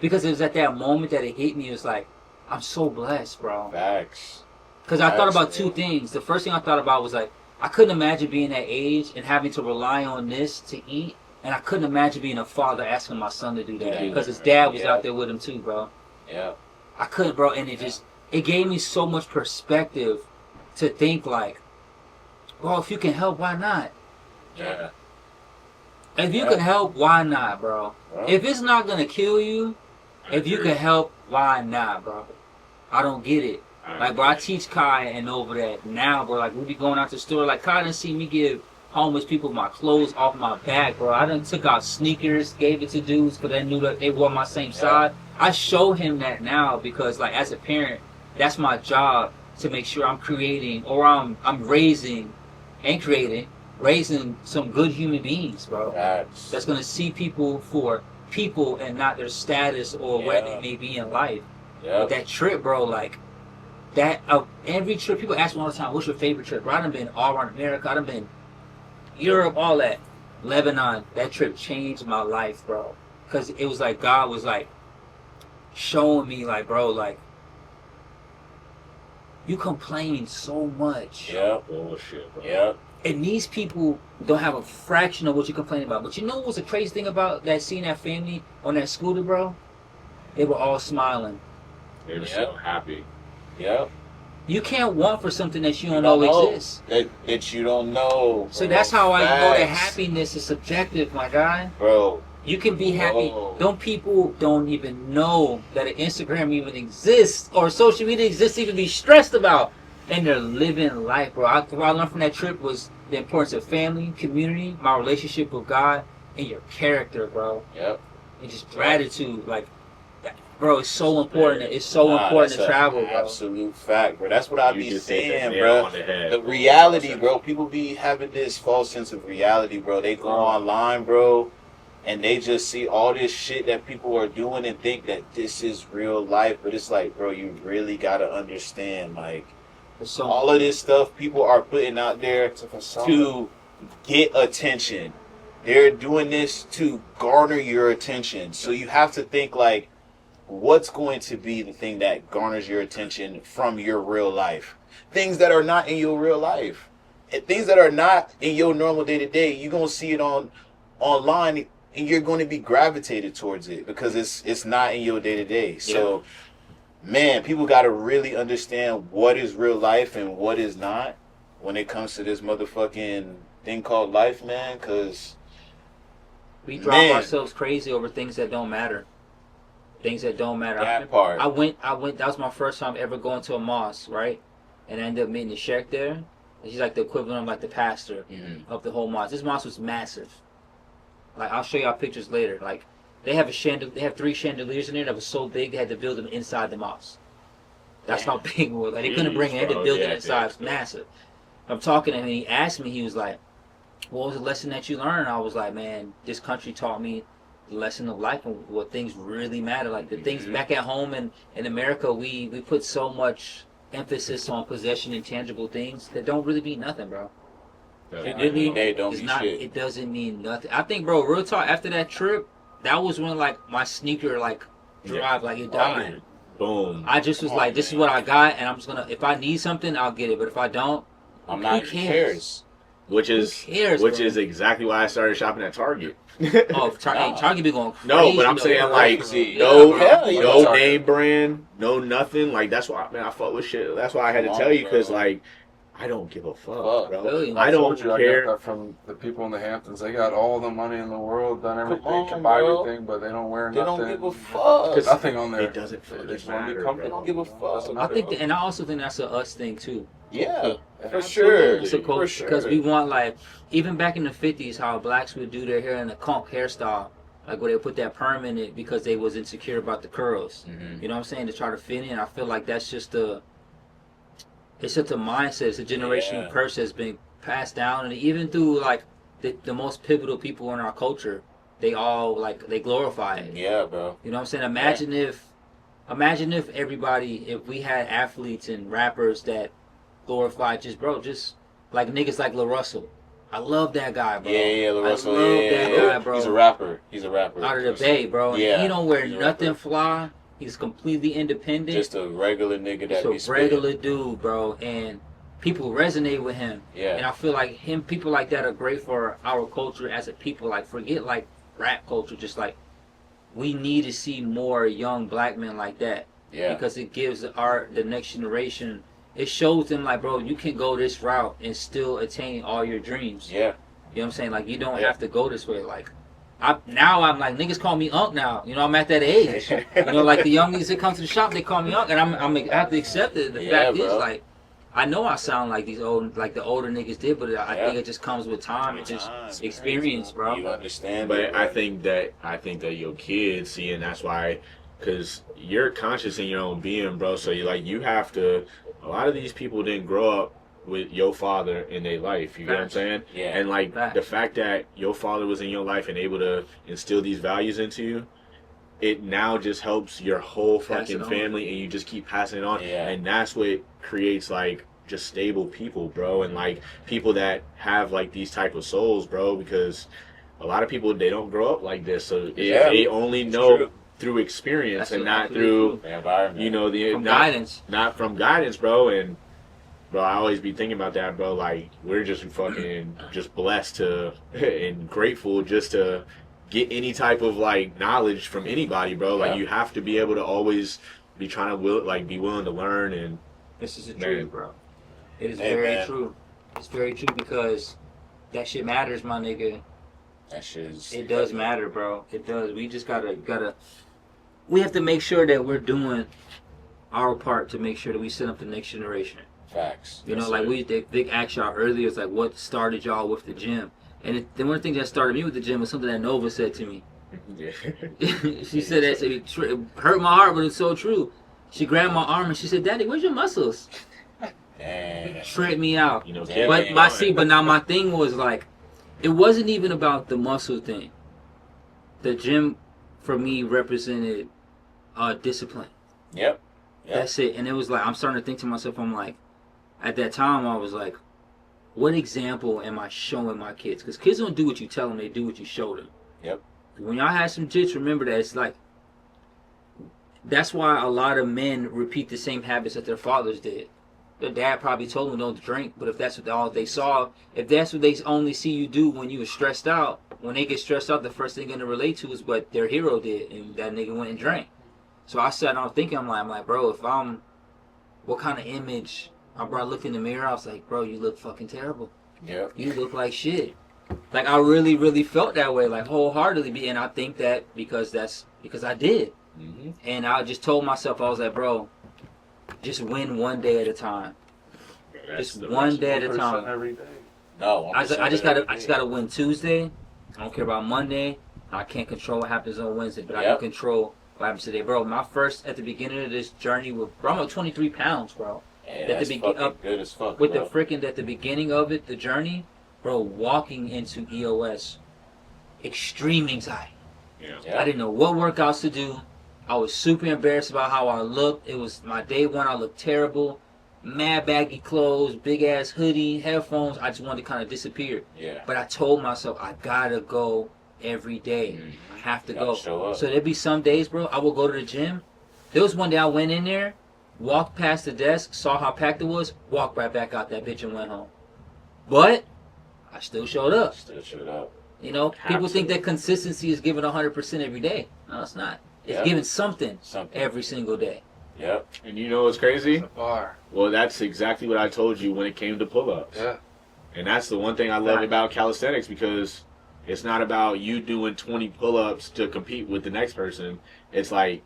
Because it was at that moment that it hit me. It was like, I'm so blessed, bro. Facts. Because I thought about 2 things. The first thing I thought about was like, I couldn't imagine being that age and having to rely on this to eat. And I couldn't imagine being a father asking my son to do that. Because his dad was out there with him too, bro. Yeah. I couldn't, bro. And it gave me so much perspective to think like, bro, if you can help, why not? Yeah. If you can help, why not, bro? If it's not going to kill you, if you can help, why not, bro? I don't get it. Like, bro, I teach Kai and over that now, bro. Like, we be going out to the store. Like, Kai didn't see me give homeless people my clothes off my back, bro. I done took out sneakers, gave it to dudes because I knew that they wore my same size. I show him that now because, like, as a parent, that's my job to make sure I'm creating or I'm raising and raising some good human beings, bro. That's going to see people for people and not their status or where they may be in life. But that trip, bro, like, that every trip, people ask me all the time, what's your favorite trip? Bro, I done been all around America. I done been Europe, all that. Lebanon, that trip changed my life, bro. Because it was like God was like showing me, like, bro, like, you complain so much. Bullshit, bro. And these people don't have a fraction of what you complain about. But you know what was the crazy thing about that seeing that family on that scooter, bro? They were all smiling. They were so happy. You can't want for something that you don't know exists. That you don't know. Bro. So that's how I know that happiness is subjective, my guy. Bro. You can be happy. People don't even know that an Instagram even exists or social media exists, even be stressed about. And they're living life, bro. What I learned from that trip was the importance of family, community, my relationship with God, and your character, bro. And just gratitude, like, bro, it's so important. It's so important to travel, bro. Absolute fact, bro. That's what I be saying, bro. The reality, bro. People be having this false sense of reality, bro. They go online, bro, and they just see all this shit that people are doing and think that this is real life. But it's like, bro, you really gotta understand, like, all of this stuff people are putting out there to get attention. They're doing this to garner your attention. So you have to think, like, what's going to be the thing that garners your attention from your real life? Things that are not in your real life. And things that are not in your normal day-to-day, you're going to see it online, and you're going to be gravitated towards it because it's not in your day-to-day. So, man, people got to really understand what is real life and what is not when it comes to this motherfucking thing called life, man, because we drive ourselves crazy over things that don't matter. things that don't matter. That part. I went. That was my first time ever going to a mosque, right? And I ended up meeting the sheikh there. And she's like the equivalent of like the pastor of the whole mosque. This mosque was massive. Like I'll show y'all pictures later. Like they have they have 3 chandeliers in there that was so big they had to build them inside the mosque. That's how big it was. Like they couldn't bring it. They had to build it inside. It's massive. I'm talking to him and he asked me. He was like, "What was the lesson that you learned?" I was like, "Man, this country taught me the lesson of life and what things really matter. Like the things back at home in America, we put so much emphasis on possession and tangible things that don't really mean nothing, bro. It doesn't mean nothing. I think, bro, real talk, after that trip, that was when like my sneaker like drive like it died. Boom. I just was like, this is what I got, and I'm just gonna, if I need something, I'll get it. But if I don't, I'm not. Who cares? Which is exactly why I started shopping at Target. Target be going crazy. No, but I'm saying like no name brand, no nothing. Like that's why, man, I fuck with shit. That's why I had to tell you, because like I don't give a fuck, bro. Really? I don't care. I got that from the people in the Hamptons. They got all the money in the world, done everything, can buy everything, but they don't wear nothing. They don't give a fuck. Nothing on there. It doesn't fucking matter. They don't give a fuck. I think, and I also think that's a us thing too. Yeah, for sure. It's a culture, because we want, like, even back in the 50s, how blacks would do their hair in a conk hairstyle, like where they put that perm in it because they was insecure about the curls. You know what I'm saying? To try to fit in. I feel like that's just it's just a mindset. It's a generational curse that's been passed down, and even through like the most pivotal people in our culture, they all like they glorify it. Yeah, bro. You know what I'm saying? Imagine if everybody, if we had athletes and rappers that glorified just like niggas like Lil Russell. I love that guy, bro. Yeah, Lil Russell. I love that guy, bro. He's a rapper. Out of the Bay, bro. And he don't wear nothing fly. He's completely independent. Just a regular nigga that Just a regular dude, bro. And people resonate with him. Yeah. And I feel like people like that are great for our culture as a people. Like, forget like rap culture. Just like, we need to see more young black men like that. Yeah. Because it gives the next generation, it shows them like, bro, you can go this route and still attain all your dreams. Yeah. You know what I'm saying? Like, you don't have to go this way. Like, I'm like, niggas call me Unc now. You know, I'm at that age. You know, like the young niggas that come to the shop, they call me Unc, and I have to accept it. The fact is, like, I know I sound like the older niggas did, but I think it just comes with time and just experience, bro. You understand? But I think that your kids see, and that's why, because you're conscious in your own being, bro. So you have to. A lot of these people didn't grow up with your father in their life, you get what I'm saying? Yeah. And like the fact that your father was in your life and able to instill these values into you, it now just helps your whole fucking family, and you just keep passing it on. Yeah. And that's what creates like just stable people, bro, and like people that have like these type of souls, bro, because a lot of people, they don't grow up like this, so they only know through experience and not through the environment. You know, guidance. Not from guidance, bro. And bro, I always be thinking about that, bro. Like, we're just fucking just blessed to and grateful just to get any type of like knowledge from anybody, bro. Like, you have to be able to always be trying to be willing to learn. And this is the truth, bro. It is very true. It's very true, because that shit matters, my nigga. That shit is. It does matter, bro. It does. We just gotta. We have to make sure that we're doing our part to make sure that we set up the next generation. Facts. You know, like Vic asked y'all earlier, it's like, what started y'all with the gym? And one of the things that started me with the gym was something that Nova said to me. She said that, it hurt my heart, but it's so true. She grabbed my arm and she said, "Daddy, where's your muscles?" Tripped me out. You know, but now my thing was like, it wasn't even about the muscle thing. The gym for me represented discipline. Yep. That's it. And it was like, I'm starting to think to myself, I'm like, at that time I was like, what example am I showing my kids? Because kids don't do what you tell them, they do what you show them. Yep. When y'all have some jits, remember that it's like, that's why a lot of men repeat the same habits that their fathers did. Their dad probably told them don't drink, but if that's what all they saw, if that's what they only see you do when you were stressed out, when they get stressed out, the first thing they're going to relate to is what their hero did, and that nigga went and drank. So I sat down thinking, I'm like, bro, what kind of image? I looked in the mirror, I was like, bro, you look fucking terrible. Yeah. You look like shit. Like, I really, really felt that way, like, wholeheartedly. And I think that because I did. Mm-hmm. And I just told myself, I was like, bro, just win one day at a time. Just one day at a 1% time. every day. No, I just gotta win Tuesday. I don't care about Monday. I can't control what happens on Wednesday, but I can control what happens today, bro. My first at the beginning of this journey with, bro, I'm at 23 pounds, bro. Yeah, that's fucking good as fuck, with bro. the freaking at the beginning of it, the journey, bro. Walking into EOS, extreme anxiety. Yeah. I didn't know what workouts to do. I was super embarrassed about how I looked. It was my day one. I looked terrible. Mad baggy clothes, big ass hoodie, headphones. I just wanted to kind of disappear. Yeah. But I told myself I gotta go every day. I have to go. Show up. So there'd be some days, bro, I will go to the gym. There was one day I went in there, walked past the desk, saw how packed it was, walked right back out that bitch and went home. But I still showed up. Still showed up. You know, people think that consistency is giving 100% every day. No, it's not. It's giving something every single day. Yep. And you know what's crazy? The bar. Well, that's exactly what I told you when it came to pull-ups. Yeah. And that's the one thing I love about calisthenics, because it's not about you doing 20 pull-ups to compete with the next person. It's like,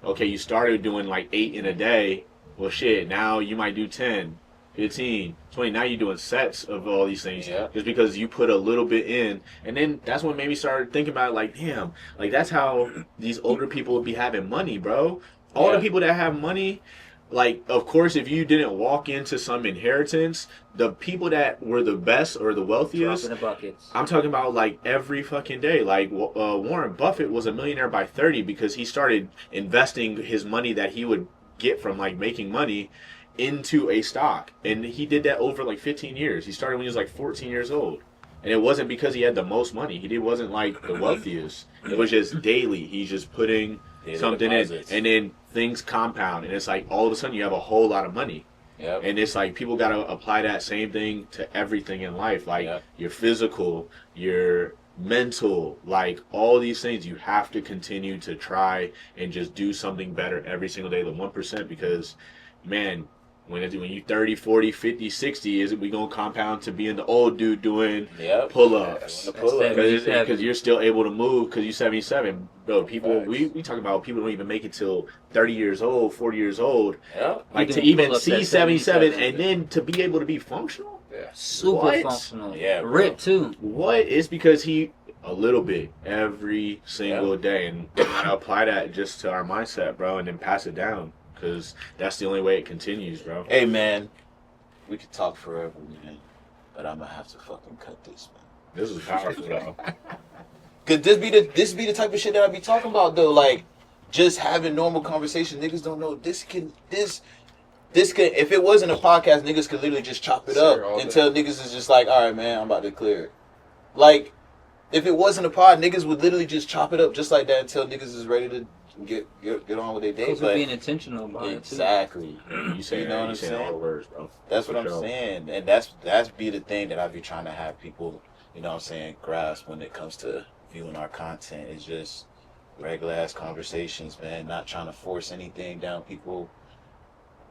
okay, you started doing like 8 in a day. Well, shit, now you might do 10, 15, 20. Now you're doing sets of all these things. Yeah. Just because you put a little bit in. And then that's what made me start thinking about, like, damn, like that's how these older people would be having money, bro. All the people that have money, like, of course, if you didn't walk into some inheritance, the people that were the best or the wealthiest, Dropping the buckets. I'm talking about like every fucking day. Like Warren Buffett was a millionaire by 30 because he started investing his money that he would get from like making money into a stock. And he did that over like 15 years. He started when he was like 14 years old. And it wasn't because he had the most money. He wasn't like the wealthiest. It was just daily. He's just putting something deposits. in, and then things compound, and it's like all of a sudden you have a whole lot of money. Yep. And it's like people got to apply that same thing to everything in life, like your physical, your mental, like all these things. You have to continue to try and just do something better every single day, the 1%, because man, when you 30, 40, 50, 60, is it we gonna compound to being the old dude doing pull-ups? Because you're still able to move because you're 77. Bro, people, we talk about people don't even make it till 30 years old, 40 years old. Like to even see 77 and then to be able to be functional? Super functional. Yeah, Rip too. What? It's because he a little bit every single day, and we gotta apply that just to our mindset, bro, and then pass it down. Because that's the only way it continues, bro. Hey, man. We could talk forever, man. But I'm going to have to fucking cut this, man. This is powerful, though. Because this be the type of shit that I be talking about, though. Like, just having normal conversations. Niggas don't know. This can, if it wasn't a podcast, niggas could literally just chop it up until niggas is just like, all right, man, I'm about to clear it. Like, if it wasn't a pod, niggas would literally just chop it up just like that until niggas is ready to get on with their day. Because we're being intentional about it too. Exactly. You say, you know what I'm saying? All saying? the words, bro. That's what I'm saying. And that's be the thing that I be trying to have people, you know what I'm saying, grasp when it comes to viewing our content. It's just regular ass conversations, man. Not trying to force anything down people's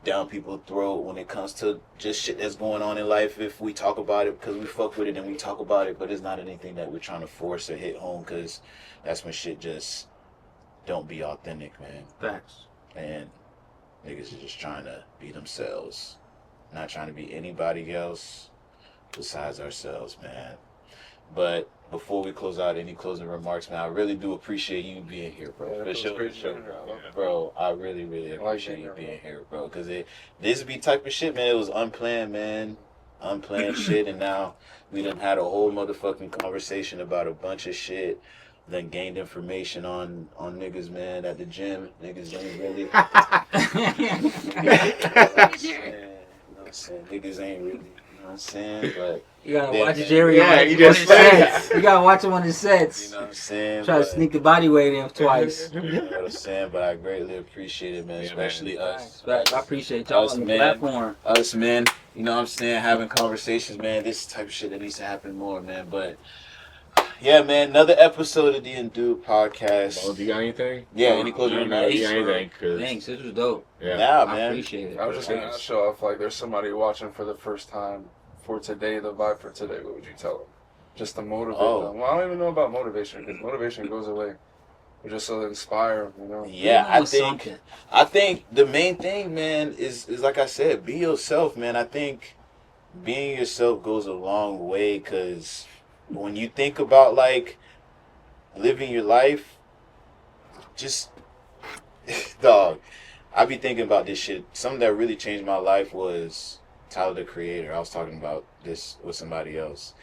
throat when it comes to just shit that's going on in life. If we talk about it because we fuck with it and we talk about it, but it's not anything that we're trying to force or hit home, because that's when shit just don't be authentic, man. Facts. And niggas are just trying to be themselves, not trying to be anybody else besides ourselves, man. But before we close out, any closing remarks, man? I really do appreciate you being here, bro. For sure. Bro, I really, really appreciate you being here, bro. Because this be type of shit, man. It was unplanned, man. Unplanned shit. And now we done had a whole motherfucking conversation about a bunch of shit. Then gained information on niggas, man, at the gym. Niggas ain't really. You know what I'm saying? Niggas ain't really. You know what I'm saying? But you gotta watch Jerry. Yeah, you just sets. You gotta watch him on his sets. You know what I'm saying? Try to sneak the body weight in twice. You know what I'm saying? But I greatly appreciate it, man. Especially us. I appreciate y'all on the platform. Us, man. You know what I'm saying? Having conversations, man. This type of shit that needs to happen more, man. But yeah, man. Another episode of the Indub podcast. Oh, do you got anything? Yeah, any closing remarks? Thanks. This was dope. Yeah, man. I appreciate it. I was just gonna show if like there's somebody watching for the first time for today, the vibe for today. What would you tell them? Just to motivate them. Well, I don't even know about motivation because motivation goes away. just to inspire them, you know. Yeah, Something. I think the main thing, man, is like I said, be yourself, man. I think being yourself goes a long way, because when you think about like living your life, just dog, I be thinking about this shit. Something that really changed my life was Tyler the Creator. I was talking about this with somebody else.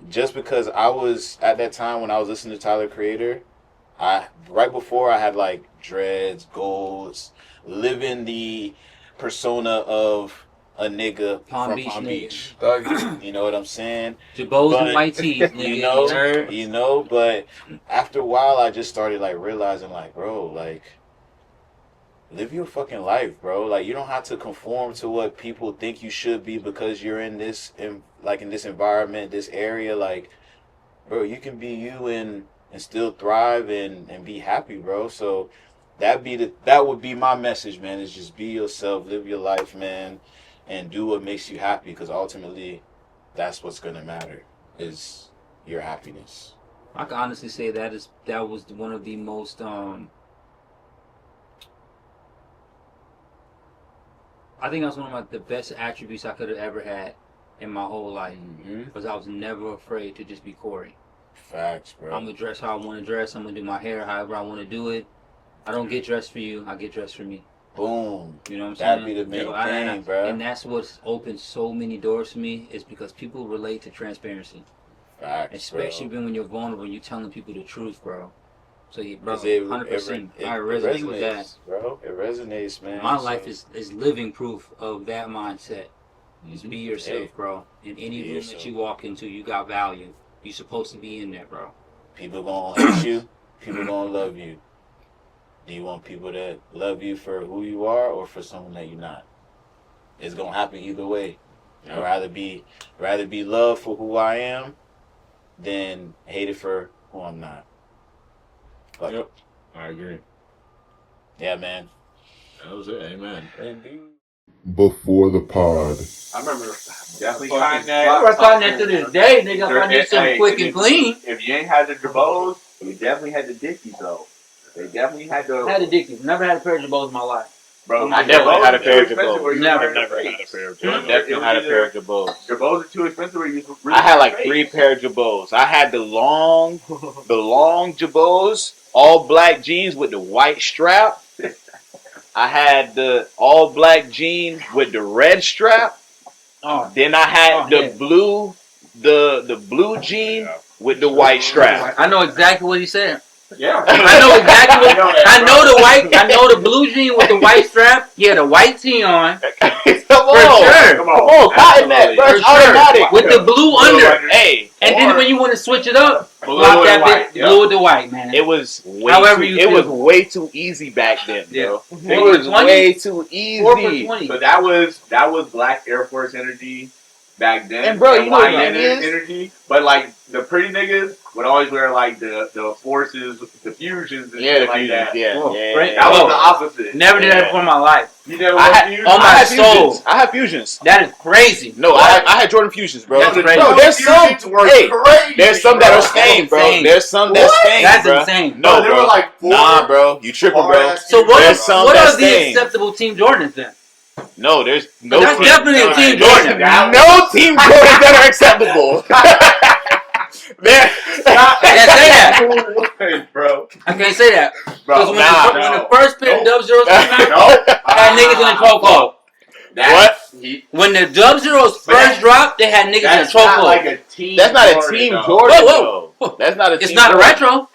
Just because I was at that time when I was listening to Tyler the Creator, right before I had like dreads, goals, living the persona of a nigga Palm from Beach. Palm Beach. You know what I'm saying? Jabos and white tees, nigga. You know, but after a while I just started like realizing like, bro, like live your fucking life, bro. Like you don't have to conform to what people think you should be because you're in this environment, this area. Like, bro, you can be you and still thrive and be happy, bro. So that would be my message, man, is just be yourself, live your life, man, and do what makes you happy, because ultimately that's what's gonna matter, is your happiness. I can honestly say that was one of the most I think that's one of the best attributes I could have ever had in my whole life, because I was never afraid to just be Corey. Facts, bro. I'm gonna dress how I want to dress. I'm gonna do my hair however I want to do it. I don't get dressed for you. I get dressed for me. Boom. You know what I'm That'd saying? be the main thing, bro. And that's what's opened so many doors for me, is because people relate to transparency. Facts, especially when you're vulnerable and you're telling people the truth, bro. So, yeah, bro, 100%. I resonate with that. Bro. It resonates, man. My life is living proof of that mindset. Just be yourself, bro. In any room that you walk into, you got value. You're supposed to be in there, bro. People gonna hate you. People gonna love you. Do you want people that love you for who you are or for someone that you're not? It's gonna happen either way. Yep. I'd rather be loved for who I am than hated for who I'm not. Fuck Yep, I agree. Yeah, man. That was it. Amen. Before the pod. I remember definitely I find that to this day, nigga. I find something quick and clean. If you ain't had the Jabos, you definitely had the Dickies though. They definitely had the. I had the Dickies. Never had a pair of Jabos in my life. Bro, I definitely had a pair of Jabos. Never had a pair of Jabos. Definitely had a pair of Jabos. Jabos are too expensive. I had like 3 pair of Jabos. I had the long Jabos, all black jeans with the white strap. I had the all black jean with the red strap. Then I had the blue jean with the white strap. I know exactly what he said. Yeah, I know exactly what I know. The white, I know the blue jean with the white strap. He had a white tee on. Come on, cotton that, bro. It's automatic with the blue under. Hey, and then when you want to switch it up, blue with the white, man. It was way too easy back then, bro. It was way too easy. So that was black Air Force energy back then. And bro, you know what it is? Energy, but like the pretty niggas would always wear like the forces, the fusions, and shit like that. Yeah. That was the opposite. Never did that before in my life. You never had fusions? On my soul. I have fusions. That is crazy. No, I had Jordan fusions, bro. That's crazy. Bro, there's some that are stained, bro. There's some that's stained, That's bro. insane. No, there bro. were like 4. Nah, bro. You tripping, bro. So what are the stained. acceptable Team Jordans then? No, there's no. That's definitely a Team Jordan. No Team Jordans that are acceptable. Man, I can't say that, bro. I can't say that. Because when the first pair of Dub Zeros came out, I had niggas in a chokehold. What? When the Dub Zeros first dropped, they had niggas in a chokehold. Like a team. That's not a Team Jordan. Whoa. That's not a Team. It's not a retro.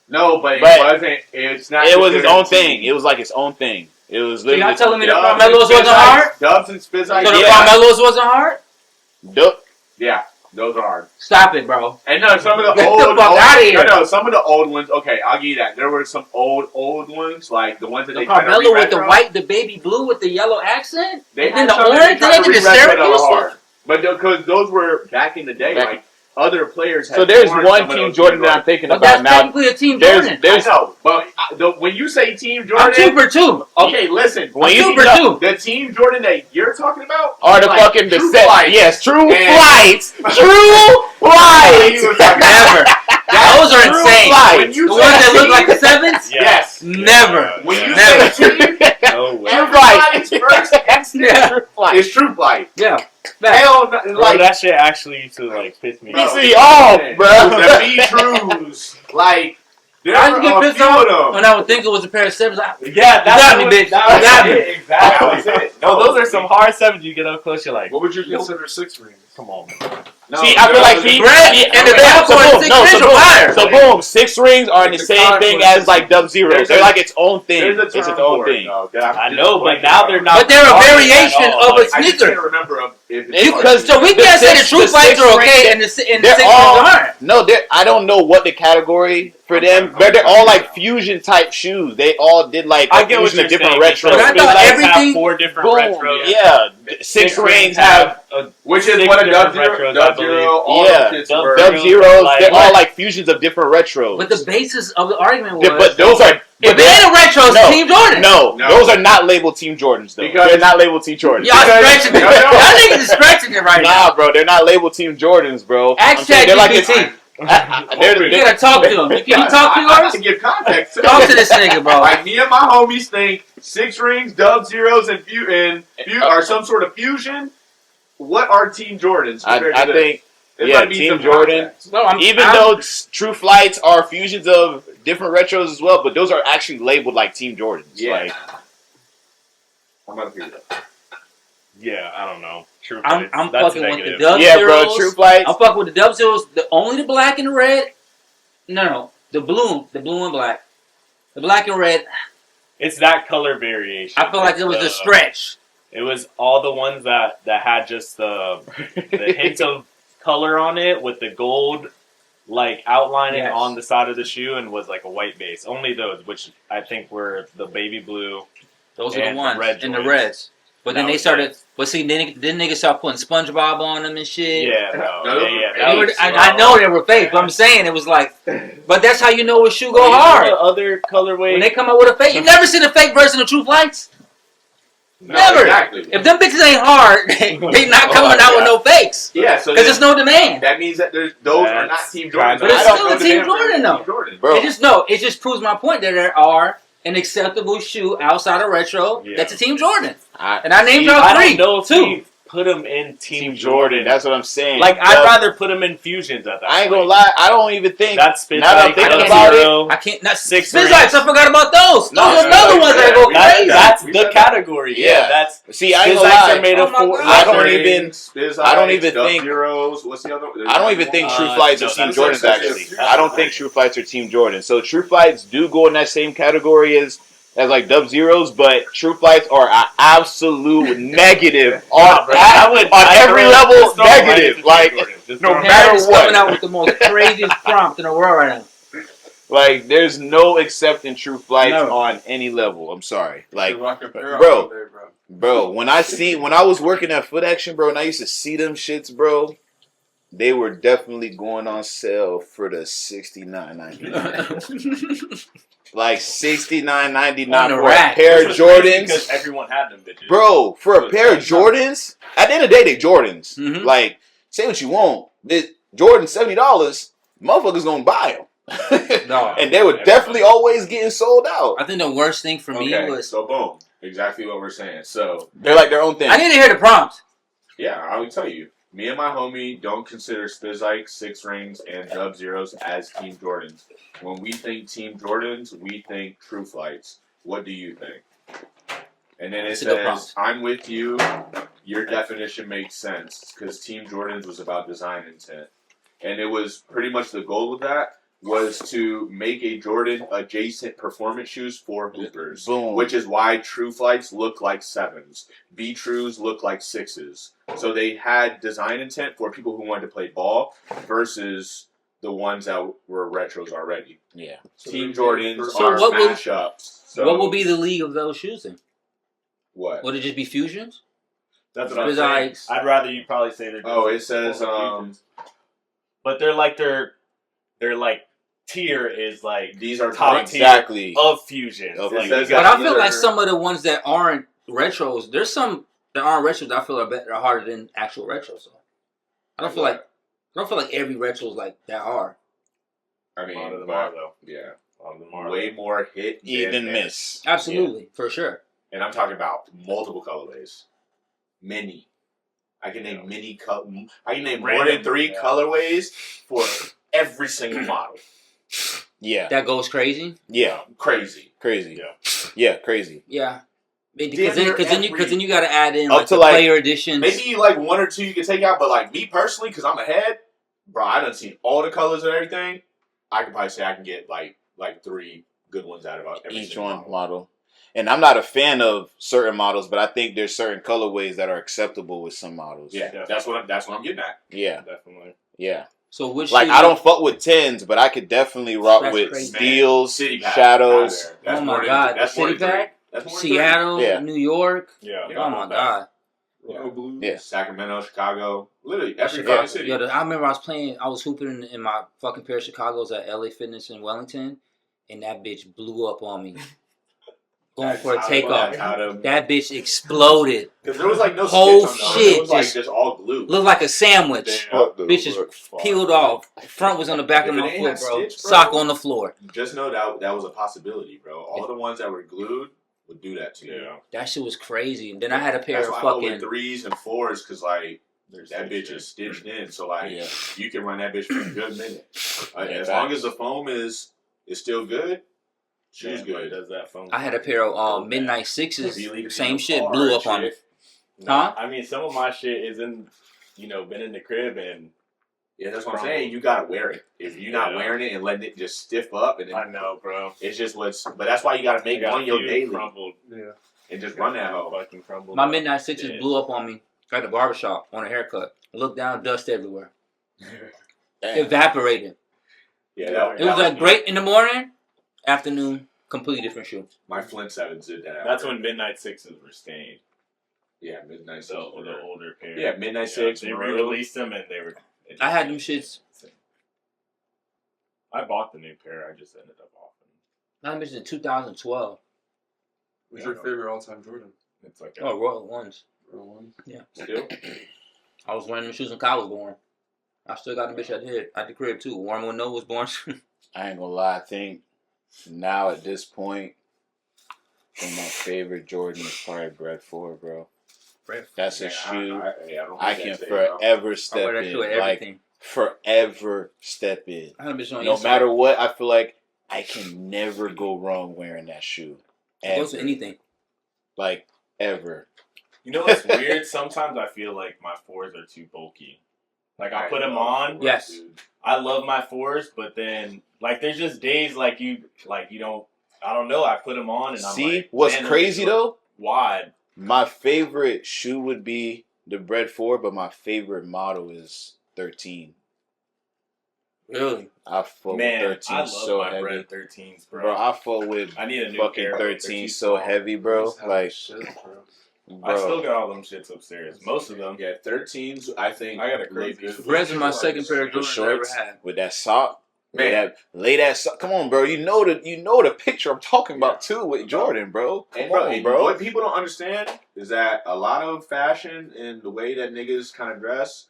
No, but it wasn't. It's not. It was its own thing. It was like its own thing. It was So literally. y'all telling me the Carmelos wasn't hard? Dubs and Spitz. So the Carmelos wasn't hard? Yeah, those are hard. Stop it, bro. And no, some of the Get old, the fuck out of here. No, some of the old ones. Okay, I'll give you that. There were some old ones, like the ones that The they Carmelo with the white, the baby blue with the yellow accent, They and then had the some that orange. they They tried to did the re-retro that Syracuse hard. stuff. But because those were back in the day, like other players. Had So there's worn one some of Team those Jordan that I'm thinking But about that's now. technically a Team Jordan. I know, but when you say Team Jordan, I'm 2 for 2. Okay, listen. When I'm you 2 for 2. The Team Jordan that you're talking about Are the like fucking the True set? Flights. Yes, True And- Flights. True Flights. Never. Those are True insane. Flight. When you The say ones that look team, like the sevens? Yes. Never. When you Never. say team, No way. everybody's first Yeah. True Flight. is True Flight. Yeah. Hell, no, Bro, like that shit actually used to like piss me Bro, off. me off, bro. the B Trues, like there I used are to get a pissed few off of them. when I would think it was a pair of sevens. Yeah, You got me, bitch. That You was got me. it, exactly. That was it. No, those are some hard sevens. You get up close, you're like, What would you consider 6 rings? come on. No, See, I feel like he. And the back so board boom, 6 no, rings so are boom, fire. so boom, 6 rings are in the The same conflict thing as is- like Dub Zeros. There's They're a- like its own thing. There's a It's its term own for it, thing. though, that I'm I just know, but blanking now on. they're not. But they're a hard variation at all. of a I just sneaker. can't remember if it's You- hard. because So we The can't say the six- true the flights six are okay ring- and the six they're rings all- aren't. No, I don't know what the category for them, but they're all like fusion type shoes. They all did like I a get what fusion you're of different saying. retros. But I Because thought Spizlights everything- have 4 different Boom. retros. Yeah, 6 rings have Which is 6 what a different Dub Zero, retros, I Dub believe. Zero, all Yeah. the kids Dub were. Dub Zeros, Zeros. like- They're all like fusions of different retros. But the basis of the argument was, But those are if they ain't a retro, it's No. Team Jordan. no, No. those are not labeled Team Jordans though. Because- They're not labeled Team Jordans. Y'all stretching it. No, no. Y'all niggas is stretching it right now. Nah, bro, they're not labeled Team Jordans, bro. Ask I'm saying they're like ChatGPT. it's- they're- You gotta talk to him. Can you talk to I yours? can give context to Talk it. to this nigga, bro. Like me and my homies think 6 rings, Dub Zeros, and are some sort of fusion. What are Team Jordans? compared I to this? think There's yeah, gotta be Team some Jordan. context. No, even though True Flights are fusions of different retros as well, but those are actually labeled like Team Jordans. Yeah. Like, I'm gonna figure it out. Yeah, I don't know. True I'm Flights, that's fucking with the negative. Dub yeah, Zeros. bro, True Flights. I'm fucking with the Dub Zeros. Only the black and the red. No, the blue and black. The black and red. It's that color variation. I feel like it was a stretch. It was all the ones that had just the hint of color on it with the gold like outlining Yes. on the side of the shoe and was like a white base. Only those, which I think were the baby blue. Those are And the ones. red And the joints. reds. But then That they was started. it. But see, then niggas start putting SpongeBob on them and shit. Yeah, No, yeah. They were- was- I know they were fake, but I'm saying it was like. But that's how you know a shoe go You know hard. the other colorway. When they come out with a fake, you never seen a fake version of True Flights. No, Never. Exactly. If them bitches ain't hard, they not coming out with no fakes. Yeah, so Because then there's no demand. that means that those are not That's Team Jordan. But it's still a Team Jordan, though. Jordan. Bro. It just proves my point that there are an acceptable shoe outside of retro Yeah. that's a Team Jordan. I, And I named See, y'all I three, don't know if too. we put them in Team Team Jordan. That's what I'm saying. Like, I'd Dub- rather put them in fusions at that I ain't point. gonna lie. I don't even think. That's Now that I'm Spizlights, thinking Dub about it, Zero. I can't not Six Spizlights, rings. I forgot about those. Those No, are another ones that go yeah, crazy. That's We the said that. category. Yeah. Yeah, that's See, I ain't gonna Spizlights lie. are made of Oh my 4. God. I don't even- I don't even Dub think- Zeros. What's the other? I don't even think True Flights no, are Team that's Jordans. actually- Actually, I don't think True Flights are Team Jordan. So True Flights do go in that same category as like Dub Zeros, but True Flights are an absolute negative on every level. Negative, like no matter Harry's what. coming out with the most craziest prompt in the world right now. Like, there's no accepting True Flights No. on any level. I'm sorry. Like, Rockin' Perrin bro. all day, bro. bro, when I was working at Foot Action, bro, and I used to see them shits, bro, they were definitely going on sale for the $69.99. Like $69.99 On the for rack. a pair of Which was crazy Jordans. because everyone had them bitches. Bro, for a pair of Jordans, at the end of the day, they Jordans. Mhm. Like, say what you want. This Jordan $70, motherfuckers gonna buy them. No. And they were definitely always getting sold out. I think the worst thing for me Okay, was so boom, exactly what we're saying. So They're like their own thing. I need to hear the prompt. yeah, I will tell you. Me and my homie don't consider Spizlights, 6 rings, and Dub Zeros as Team Jordans. When we think Team Jordans, we think True Flights. What do you think? And then it That's a good says, prompt. I'm with you. Your definition makes sense because Team Jordans was about design intent. And it was pretty much the goal of that was to make a Jordan adjacent performance shoes for hoopers. Boom. Which is why True Flights look like 7s. B-Trues look like 6s. So they had design intent for people who wanted to play ball versus the ones that were retros already. Yeah. Team Jordans So are what would- mashups. So What will be the league of those shoes then? what? Would it just be fusions? That's what I'm saying. Spizlights. I'd rather you probably say they're. Oh, it says but they're like they're like tier is like these are top top tier Exactly. of fusion. Of Like, fusion. you But got But I feel either- like some of the ones that aren't retros, there's some that aren't retros that I feel are better, are harder than actual retros. So I don't feel like every retro is like that hard. I mean, A lot of them but, are though. yeah, A lot of them are. way more hit Even than miss. Absolutely, for sure. And I'm talking about multiple colorways. Many. I can name many I can name more Random, than 3 colorways for every single model. Yeah. That goes crazy. Yeah. Crazy. Crazy. Yeah. Yeah, crazy. Yeah. Damn Because near then you got to add in Up like to, the like, player editions. Maybe like 1 or 2 you can take out, but like me personally, because I'm ahead, bro, I done seen all the colors and everything. I could probably say I can get like 3 good ones out of every Each single one model. And I'm not a fan of certain models, but I think there's certain colorways that are acceptable with some models. Yeah, that's what I'm getting at. Yeah. Definitely. Yeah. So which Like, I don't fuck with 10s, but I could definitely rock That's with crazy. steels, City pack shadows. out there. Oh my God, That's the more city than 3. pack? That's more than 3. Seattle, Yeah. New York. Yeah. Oh my God. Yeah. Blue. Yeah. Sacramento, Chicago, literally every Chicago. fucking city. Yo, I remember I was hooping in my fucking pair of Chicago's at LA Fitness in Wellington, and that bitch blew up on me. Going for a takeoff. That bitch exploded. Because there was like no Whole stitch on them. shit It was like just just all glue. Looked like a sandwich. Yeah. Bitch is peeled off. Front was on the back of If it my ain't foot, had bro. stitch, bro. Sock on the floor. Just know that was a possibility, bro. All the ones that were glued would do that to you. Yeah. That shit was crazy. And then I had a pair That's of why I go fucking. with 3s and 4s because like There's that bitch is stitched in, so like Yeah. you can run that bitch for a good minute. As facts. long as the foam is still good, shoes Everybody good. does that phone. I had a pair of Midnight If Sixes. you leave it in Same your shit. car Blew and up on me. shit, Huh? I mean, some of my shit is in, been in the crib and. Yeah, that's what I'm saying. You gotta wear it. If you're not wearing it and letting it just stiff up, and I then know, bro. it's just but that's why you gotta make one your daily Crumbled. Yeah. and just run that hoe. Fucking crumbled. My up. Midnight Sixes Yeah. blew up on me at the barbershop on a haircut. I looked down, dust everywhere. Damn. Evaporated. Yeah, It was like great in the morning, afternoon, completely different shoe. My Flint Sevens did that. That's when Midnight Sixes were stained. Yeah, Midnight So Six. the older pair. Yeah, Midnight Six. They Maroon. re-released them and they were. I had them shits. I bought the new pair. I just ended up offering. That was in 2012. What's your favorite all-time Jordan? It's like Oh, Royal Ones. Real one? Still? I was wearing them shoes when Kyle was born. I still got them bitch at the crib too. Warm when Noah was born. I ain't gonna lie. I think now at this point, one of my favorite Jordan is probably Bread 4, bro. That's a shoe I can forever step I wear that shoe at in. Like, everything. forever step in. I had a bitch on No inside. matter what, I feel like I can never go wrong wearing that shoe. It goes to Ever. anything. Like, ever. You know what's weird? Sometimes I feel like my 4s are too bulky. Like I put them on. Yes. I love my 4s, but then like there's just days like you don't. I don't know. I put them on and I'm See, like, what's man, they're crazy just, like, though? wide. My favorite shoe would be the Bread 4, but my favorite model is 13. Really? I fuck Man, with 13 I love so my heavy. Bread 13s, bro. Bro, I fuck with I need a new fucking pair. 13 so heavy, bro. Like, I still bro. got all them shits upstairs. Most of them. Yeah, 13s, I think. I got a crazy look good. Breads are my second pair of The Jordans I ever shorts had. with that sock. Man. Lay that sock. Come on, bro. You know the picture I'm talking about too with Jordan, bro. Come And bro, on, and bro. what people don't understand is that a lot of fashion and the way that niggas kind of dress,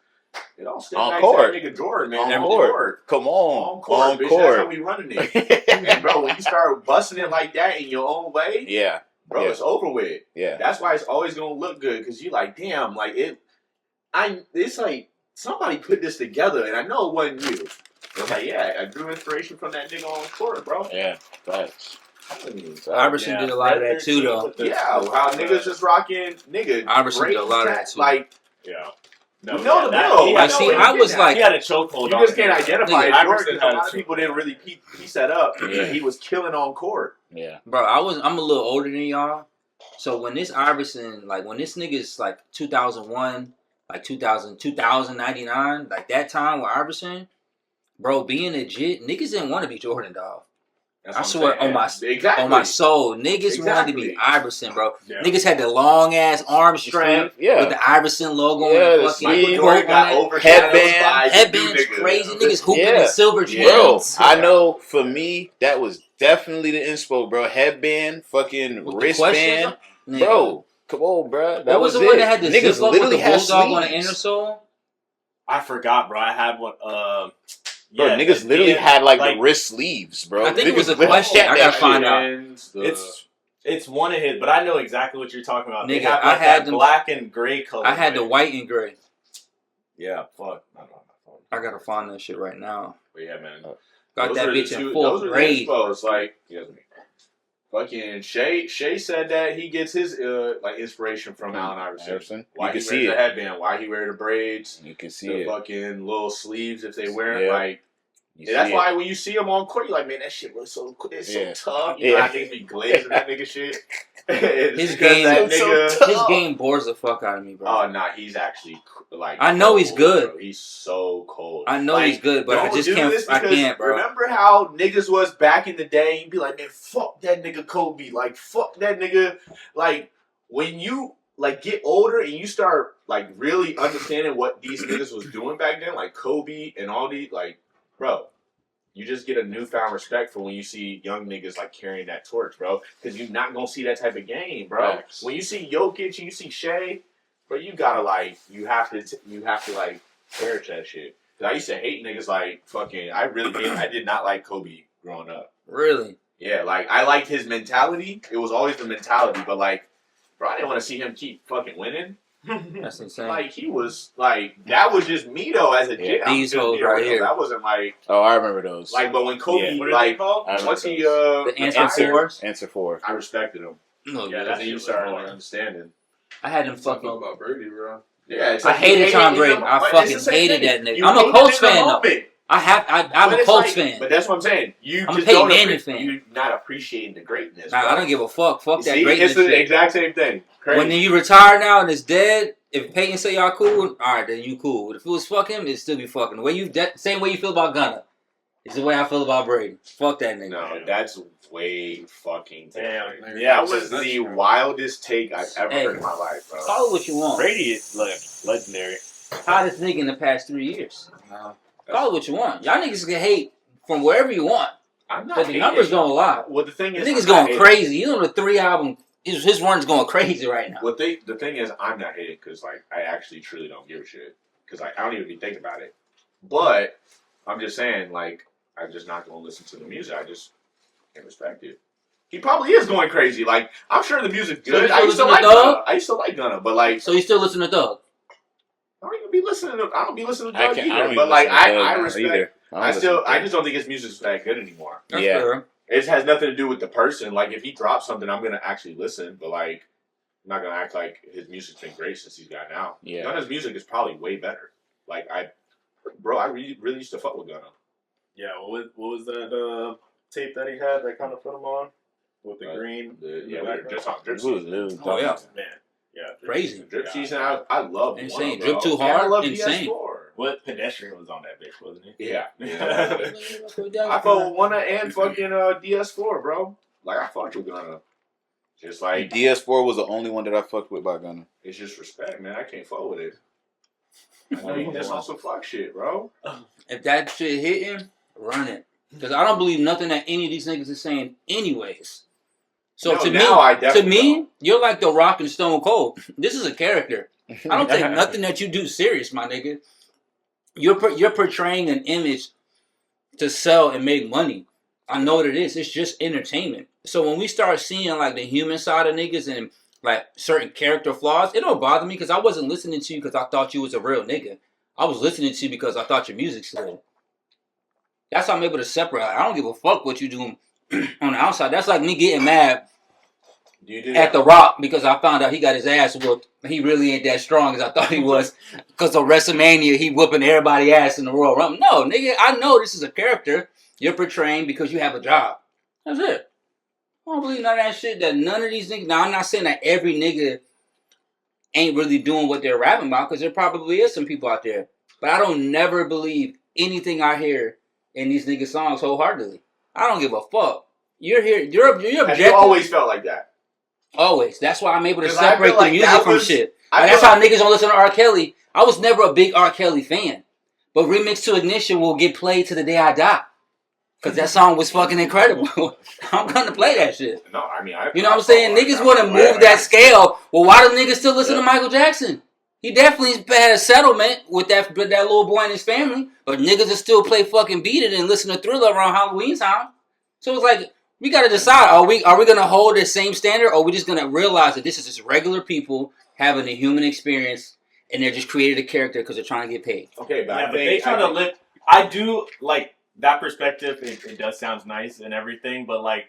it all stems On back court. to that nigga Jordan, man. On On court. court. Come on. On court, bitch. That's how we running it. And bro, when you start busting it like that in your own way, Yeah. bro, Yeah. it's over with. Yeah. That's why it's always gonna look good because you like, damn, like it. It's like somebody put this together, and I know it wasn't you. It's like, yeah, I drew inspiration from that nigga on court, bro. Yeah. Facts. Iverson did a lot of that too, though. Yeah, how niggas just rocking, nigga. Iverson great did a lot of cat, that too. Like, Yeah. you know the deal. Like, see, I was like, he had a chokehold. You just can't identify Nigga, it. Jordan, 'cause a had lot a of people didn't really piece that up. Yeah. He was killing on court. Yeah. bro, I'm a little older than y'all. So when this Iverson, like when this nigga's like 2001, like 2099, like that time with Iverson, bro, being legit, niggas didn't want to be Jordan, dog. That's I what I'm swear saying. on my soul, niggas wanted to be Exactly. Iverson, bro. Yeah. Niggas had the long ass arm strap Yeah. with the Iverson logo Yeah, and the the fucking Michael sleeve. Jordan quote got on it. overshadowed Headband. by the Headbands new nigga. crazy. Niggas hooping Yeah. in silver Bro, chains. I know for me, that was definitely the inspo, bro. Headband, fucking With the wristband. questions, Bro, come on, bro. That What was was the it. one that had the Niggas zip up with literally the had bulldog on the sleeves. inner sole? I forgot, bro. I had one. Bro, Yeah, niggas the literally DMs, had like the wrist sleeves, bro. I think it Niggas was a literally question. had I that gotta shit. find out. It's one of his, but I know exactly what you're talking about. They Nigga, have I like had that them- black and gray color. I had the white and gray. Yeah, fuck. Not on my phone. I gotta find that shit right now. But yeah, man. Got Those that are the bitch in two- fourth those are the grade. expos, like, fucking Shay said that he gets his like inspiration from Allen Iverson. Why You can he see wears it. the headband, why he wears the braids, You can see the it. fucking little sleeves if they wear it. Yeah. Like, You that's see why it. when you see him on court, you're like, man, that shit looks so it's Yeah. so tough. You know, I think be glazing that nigga shit. It's His because game- that so nigga. tough. His game bores the fuck out of me, bro. Oh nah, he's actually like. I know he's cold, good. Bro. He's so cold. I know Like, he's good, but I don't just do can't. this I because can't, bro. Remember how niggas was back in the day? You'd be like, man, fuck that nigga Kobe. Like, fuck that nigga. Like, when you like get older and you start like really understanding what these niggas was doing back then, like Kobe and all these, like, bro. You just get a newfound respect for when you see young niggas like carrying that torch, bro. Because you're not gonna see that type of game, bro. Facts. When you see Jokic and you see Shea, bro, you gotta like, you have to like cherish that shit. Cause I used to hate niggas like fucking. I did not like Kobe growing up. Really? Yeah, like I liked his mentality. It was always the mentality, but like, bro, I didn't want to see him keep fucking winning. That's insane. Like he was like that was just me though as a kid. I'm These just hoes being right real. here. That wasn't like Oh, I remember those. like, but when Kobe Yeah. What are they like called? I remember once he the answer retired, fours. Answer 4. I respected him. No, Yeah, Yeah, that then you shit started was like hard. understanding. I had him It's all fucking. about Brady, bro. Yeah, it's I like hated you Tom him, Brady. I but fucking it's the same hated thing. that nigga. You I'm a hate him Colts in the fan, though. moment. I'm But a it's Colts like- fan. But that's what I'm saying. You I'm a just Peyton don't Manning fan. You're not appreciating the greatness. Nah, bro. I don't give a fuck. Fuck that See, greatness it's the shit. exact same thing. Crazy. When you retire now and it's dead, if Peyton say y'all cool, alright, then you cool. But if it was fuck him, it'd still be fucking. The way same way you feel about Gunna. It's the way I feel about Brady. Fuck that nigga. No, that's way fucking Damn. different. Yeah, That was the wildest take I've ever heard in my life, bro. Call it what you want. Brady is like legendary. Hottest nigga in the past 3 years. Call it what you want. Y'all niggas can hate from wherever you want. I'm not But the hating. numbers don't lie. Well, the thing The is, nigga's I'm not going hating. crazy. You know the 3 album, his run's going crazy right now. The thing is, I'm not hating because like I actually truly don't give a shit because like I don't even be thinking about it. But I'm just saying, like, I'm just not gonna listen to the music. I just can't respect it. He probably is going crazy. Like, I'm sure the music's So good. you I used to still like listen to Gunna. I used to like Gunna, but like, So you still listen to Thug? I don't even be listening to. I don't be listening to I Doug can't. I either. don't But even like, listen to I Thug now respect. either. I just don't think his music's that good anymore. That's Yeah. fair. It has nothing to do with the person. Like, if he drops something, I'm gonna actually listen. But like, I'm not gonna act like his music's been great since he's got now. Yeah. Gunna's music is probably way better. Like I really used to fuck with Gunna. Yeah, what was that tape that he had that kind of put him on with the green? We were just on drip It was season. little. Oh, yeah. Man, yeah, Crazy. Drip season, I love Insane. One, bro. Drip Too And I Hard, love insane. DS4. What pedestrian was on that bitch, wasn't he? Yeah. I fuck with Wanna and fucking DS4, bro. Like I fucked with Gunna. Just like DS4 was the only one that I fucked with by Gunna. it's just respect, man. I can't fuck with it. I know you just on some fuck shit, bro. If that shit hitting, run it. Because I don't believe nothing that any of these niggas is saying anyways. So No, to now I me, definitely you're like the Rock and Stone Cold. This is a character. I don't take nothing that you do serious, my nigga. You're portraying an image to sell and make money. I know what it is. It's just entertainment. So when we start seeing like the human side of niggas and like certain character flaws, it don't bother me because I wasn't listening to you because I thought you was a real nigga. I was listening to you because I thought your music's good. That's how I'm able to separate. I don't give a fuck what you doing on the outside. That's like me getting mad at The Rock because I found out he got his ass whooped. He really ain't that strong as I thought he was. Because of WrestleMania, he whooping everybody ass in the Royal Rumble. No, nigga, I know this is a character you're portraying because you have a job. That's it. I don't believe none of that shit that none of these niggas... Now, I'm not saying that every nigga ain't really doing what they're rapping about because there probably is some people out there. But I don't never believe anything I hear in these niggas' songs wholeheartedly. I don't give a fuck. You're here. You're Have objective. you always felt like that? Always. That's why I'm able to 'Cause I separate feel like the music that from was- shit. I Like, feel that's how like- niggas don't listen to R. Kelly. I was never a big R. Kelly fan. But Remix to Ignition will get played to the day I die. Because that song was fucking incredible. I'm going to play that shit. No, I mean, You know what I'm saying? Niggas want to move that scale. Well, why do niggas still listen to Michael Jackson? He definitely had a settlement with that little boy and his family, but niggas will still play fucking Beat It and listen to Thriller around Halloween time. So it's like we gotta decide: are we gonna hold the same standard, or are we just gonna realize that this is just regular people having a human experience, and they're just created a character because they're trying to get paid? Okay, but Yeah, but they trying to live. I do like that perspective. It does sound nice and everything, but like,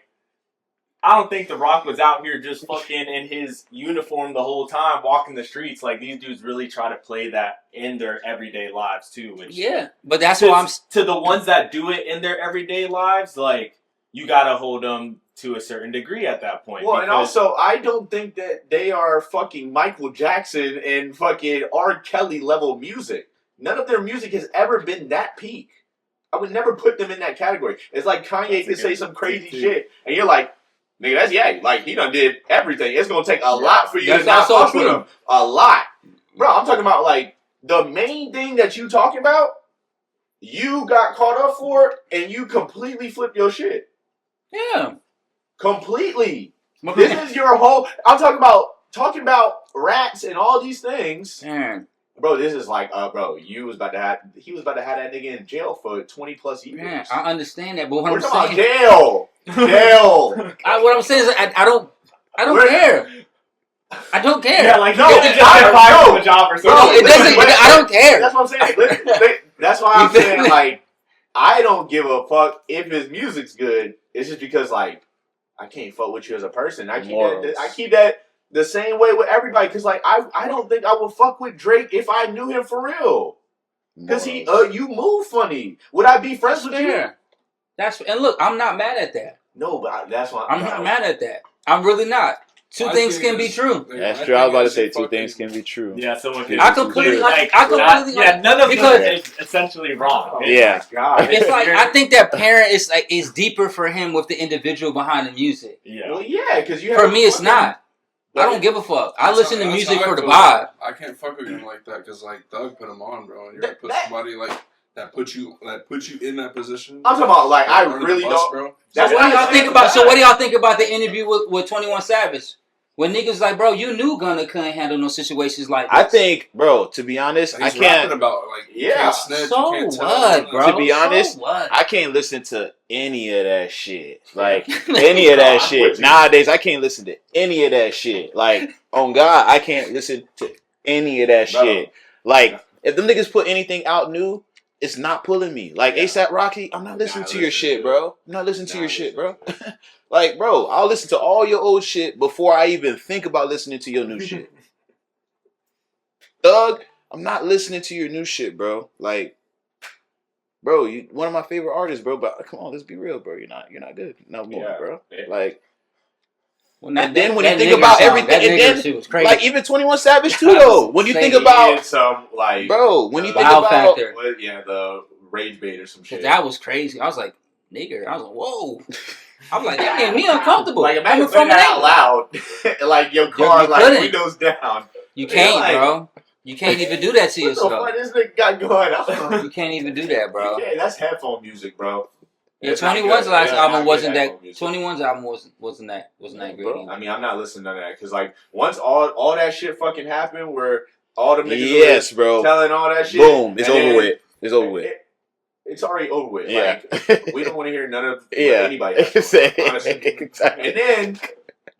I don't think The Rock was out here just fucking in his uniform the whole time walking the streets. Like, these dudes really try to play that in their everyday lives too. Which, yeah, but that's what I'm to the ones that do it in their everyday lives. Like, you gotta hold them to a certain degree at that point. Well, and also, I don't think that they are fucking Michael Jackson and fucking R. Kelly level music. None of their music has ever been that peak. I would never put them in that category. It's like Kanye could say some crazy shit, and you're like, nigga, that's like he done did everything. It's gonna take a lot for you to not fuck with him. A lot, bro. I'm talking about like the main thing that you talking about. You got caught up for, and you completely flipped your shit. yeah, Completely. This is your whole. I'm talking about rats and all these things. man. Bro, this is like, bro, he was about to have that nigga in jail for 20+ years. Man, I understand that, but what We're I'm talking saying, about jail. what I'm saying is, I don't care. I don't care. yeah, like, No, you could just get fired from a job or something. No, it doesn't. I don't care. That's what I'm saying. That's why I'm saying, like, I don't give a fuck if his music's good. It's just because, like, I can't fuck with you as a person. I keep that the same way with everybody. Because, like, I don't think I would fuck with Drake if I knew him for real. Because you move funny. Would I be friends with you? And look, I'm not mad at that. No, but that's why I'm not mad at that. I'm really not. Two things can be true. That's true. I was about to say two things can be true. Yeah, so if I completely none of because it is essentially wrong. Yeah. God. it's like I think that Perrin is deeper for him with the individual behind the music. Yeah. Well, yeah, because you. For me, it's not. I don't give a fuck. I listen to music for the vibe. I can't fuck with him like that because like Doug put him on, bro. You're gonna put somebody like that put you in that position. I'm talking about like I really don't. Bro. That's what what do y'all think about? So what do y'all think about the interview with 21 Savage? When niggas like, bro, you knew Gunna couldn't handle no situations like this. I think, bro, to be honest, He's I can't. about like Yeah. can't snitch, So you can't tell what, bro? To be honest, So what? I can't listen to any of that shit. Like, any of that shit. Nowadays, I can't listen to any of that shit. Like, on God, I can't listen to any of that shit. Like, if them niggas put anything out new, it's not pulling me. Like, ASAP Rocky, I'm not listening to your shit, bro. I'm not listening to your shit, bro. Like, bro, I'll listen to all your old shit before I even think about listening to your new shit. Thug, I'm not listening to your new shit, bro. Like, bro, you one of my favorite artists, bro. But come on, let's be real, bro. You're not good no more, bro. Like, and then when you think about everything, and then like even 21 Savage too, though. When you think about some like, bro, when you think Wow about Factor. the rage bait or some shit. That was crazy. I was like, nigga. I was like, whoa. I'm like, that made me uncomfortable. Like, imagine saying that out loud. Like, your car, you like, couldn't. windows down. You can't, like, bro. You can't even do that to what yourself. What the fuck this nigga got going on? You can't even do that, bro. Yeah, that's headphone music, bro. Yeah, It's not 21's good. last Yeah, album not wasn't good that. headphone music. 21's album wasn't that great. Either. I mean, I'm not listening to that because, like, once all that shit fucking happened, where all the niggas yes, were bro, telling all that shit, boom, it's and over then with. It's over with. It's already over with. Yeah. Like, we don't want to hear none of anybody else. Honestly. Exactly. And then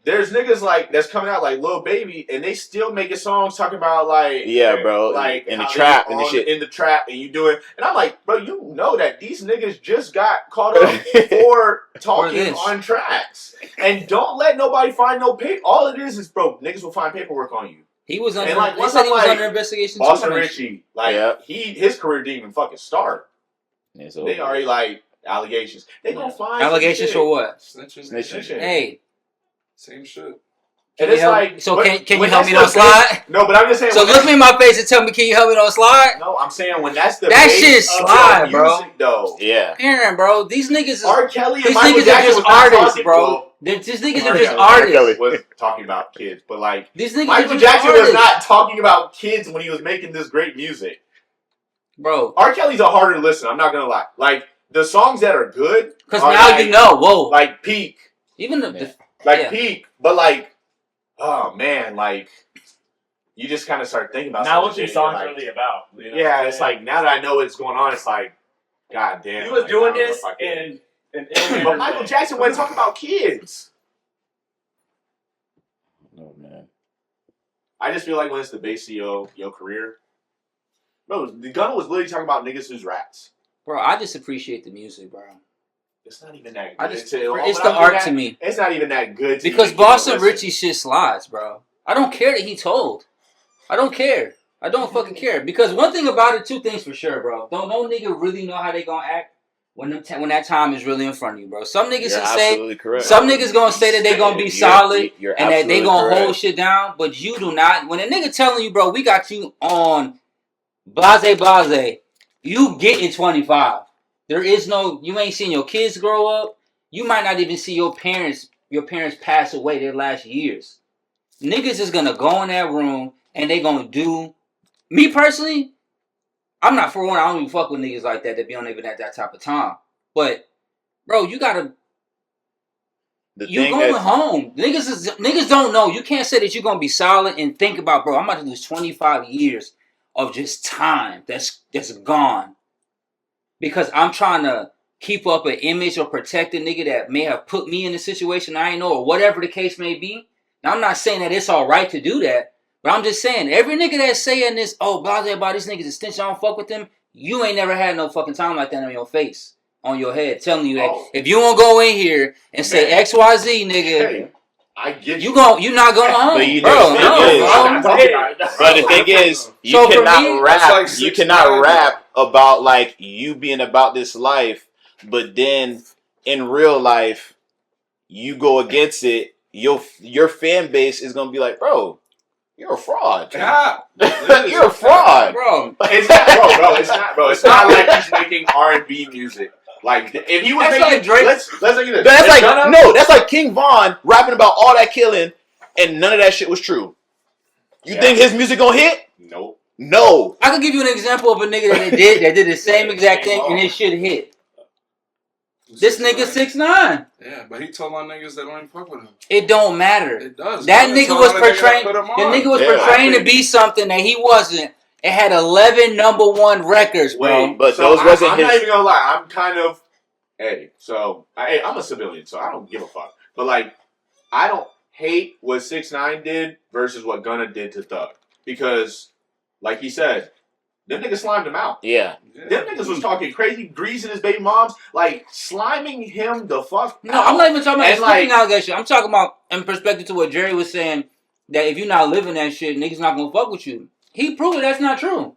there's niggas like that's coming out like Lil Baby, and they still making songs talking about like bro, like in the how trap they and the shit. in the trap, and you do it. And I'm like, bro, you know that these niggas just got caught up for talking on tracks, and don't let nobody find no paper. All it is, bro, niggas will find paperwork on you. He was under. And like, They said he was under investigation. Boston Richie, like his career didn't even fucking start. They already like allegations. They gonna find allegations for what? Snitching. Hey, same shit. And it's like, so can you help me on slide? No, but I'm just saying. So look me in my face and tell me, can you help me on slide? No, I'm saying when that's the that base shit of slide, bro. music, though. Yeah, Aaron, bro, these niggas is R. Kelly and these Michael niggas Jackson are just was not artists, talking, bro. These niggas are R. just Kelly artists. was talking about kids, but like these niggas Michael Jackson was not talking about kids when he was making this great music, bro. R. Kelly's a harder listen. I'm not gonna lie. Like the songs that are good, because now like, you know. Whoa, like Peak, even the Peak, but like, oh man, like you just kind of start thinking about Now some what shit. these songs like, really about? You know yeah, it's like now that I know what's going on, it's like, god damn. he was like, doing I don't know this if I could. and But Michael Jackson wasn't talking about kids. No, man. I just feel like when it's the base of your career, bro, the Gunna was literally talking about niggas who's rats. Bro, I just appreciate the music, bro. It's not even that good. I just, to, it's the art that, to me. It's not even that good to Because even Boston listen. Richie shit slides, bro. I don't care that he told. I don't care. I don't fucking care. Because one thing about it, two things for sure, bro. Don't no nigga really know how they gonna act when that time is really in front of you, bro. Some niggas You're can say, absolutely correct. some niggas gonna say that they gonna be solid You're and that they absolutely gonna correct. hold shit down, but you do not. When a nigga telling you, bro, we got you on blase, you getting 25. There is no, you ain't seen your kids grow up. You might not even see your parents pass away their last years. Niggas is gonna go in that room and they gonna do. Me personally, I'm not for one. I don't even fuck with niggas like that be on even at that type of time. But bro, you gotta. You going home. Niggas don't know. You can't say that you're gonna be solid and think about, bro, I'm about to lose 25 years of just time that's gone. Because I'm trying to keep up an image or protect a nigga that may have put me in a situation I ain't know, or whatever the case may be. Now, I'm not saying that it's all right to do that, but I'm just saying, every nigga that's saying this, oh, blase about these niggas extension, I don't fuck with them, you ain't never had no fucking time like that on your face, on your head, telling you that if you won't go in here and say XYZ, nigga, Hey, I get you not going home. But you bro, know, no, but the thing is, you So for cannot me, rap. like You 6ix9ine, cannot rap about like you being about this life, but then in real life, you go against it. Your fan base is gonna be like, bro, you're a fraud. Yeah. You're a fraud, bro. It's not, bro. It's not, bro. It's not like he's making R&B music. Like if he was That's making like Drake. let's look at this. That's like Gunna, no, that's like King Von rapping about all that killing, and none of that shit was true. You think his music gonna hit? Nope. No. I can give you an example of a nigga that did the same exact thing and his shit hit. This nigga 6ix9ine. Yeah, but he told my niggas that don't even fuck with him. It don't matter. It does. That nigga was portraying. The nigga was portraying to be something that he wasn't. It had 11 #1 records, bro. But so those wasn't I'm his. not even gonna lie. I'm kind of I'm a civilian, so I don't give a fuck. But like, I don't hate what 6ix9ine did versus what Gunna did to Thug because, like he said, them niggas slimed him out. Yeah. Them niggas was talking crazy, greasing his baby moms, like sliming him the fuck No, out. I'm not even talking about And slipping like, allegation. I'm talking about in perspective to what Jerry was saying, that if you're not living that shit, niggas not gonna fuck with you. He proved that's not true.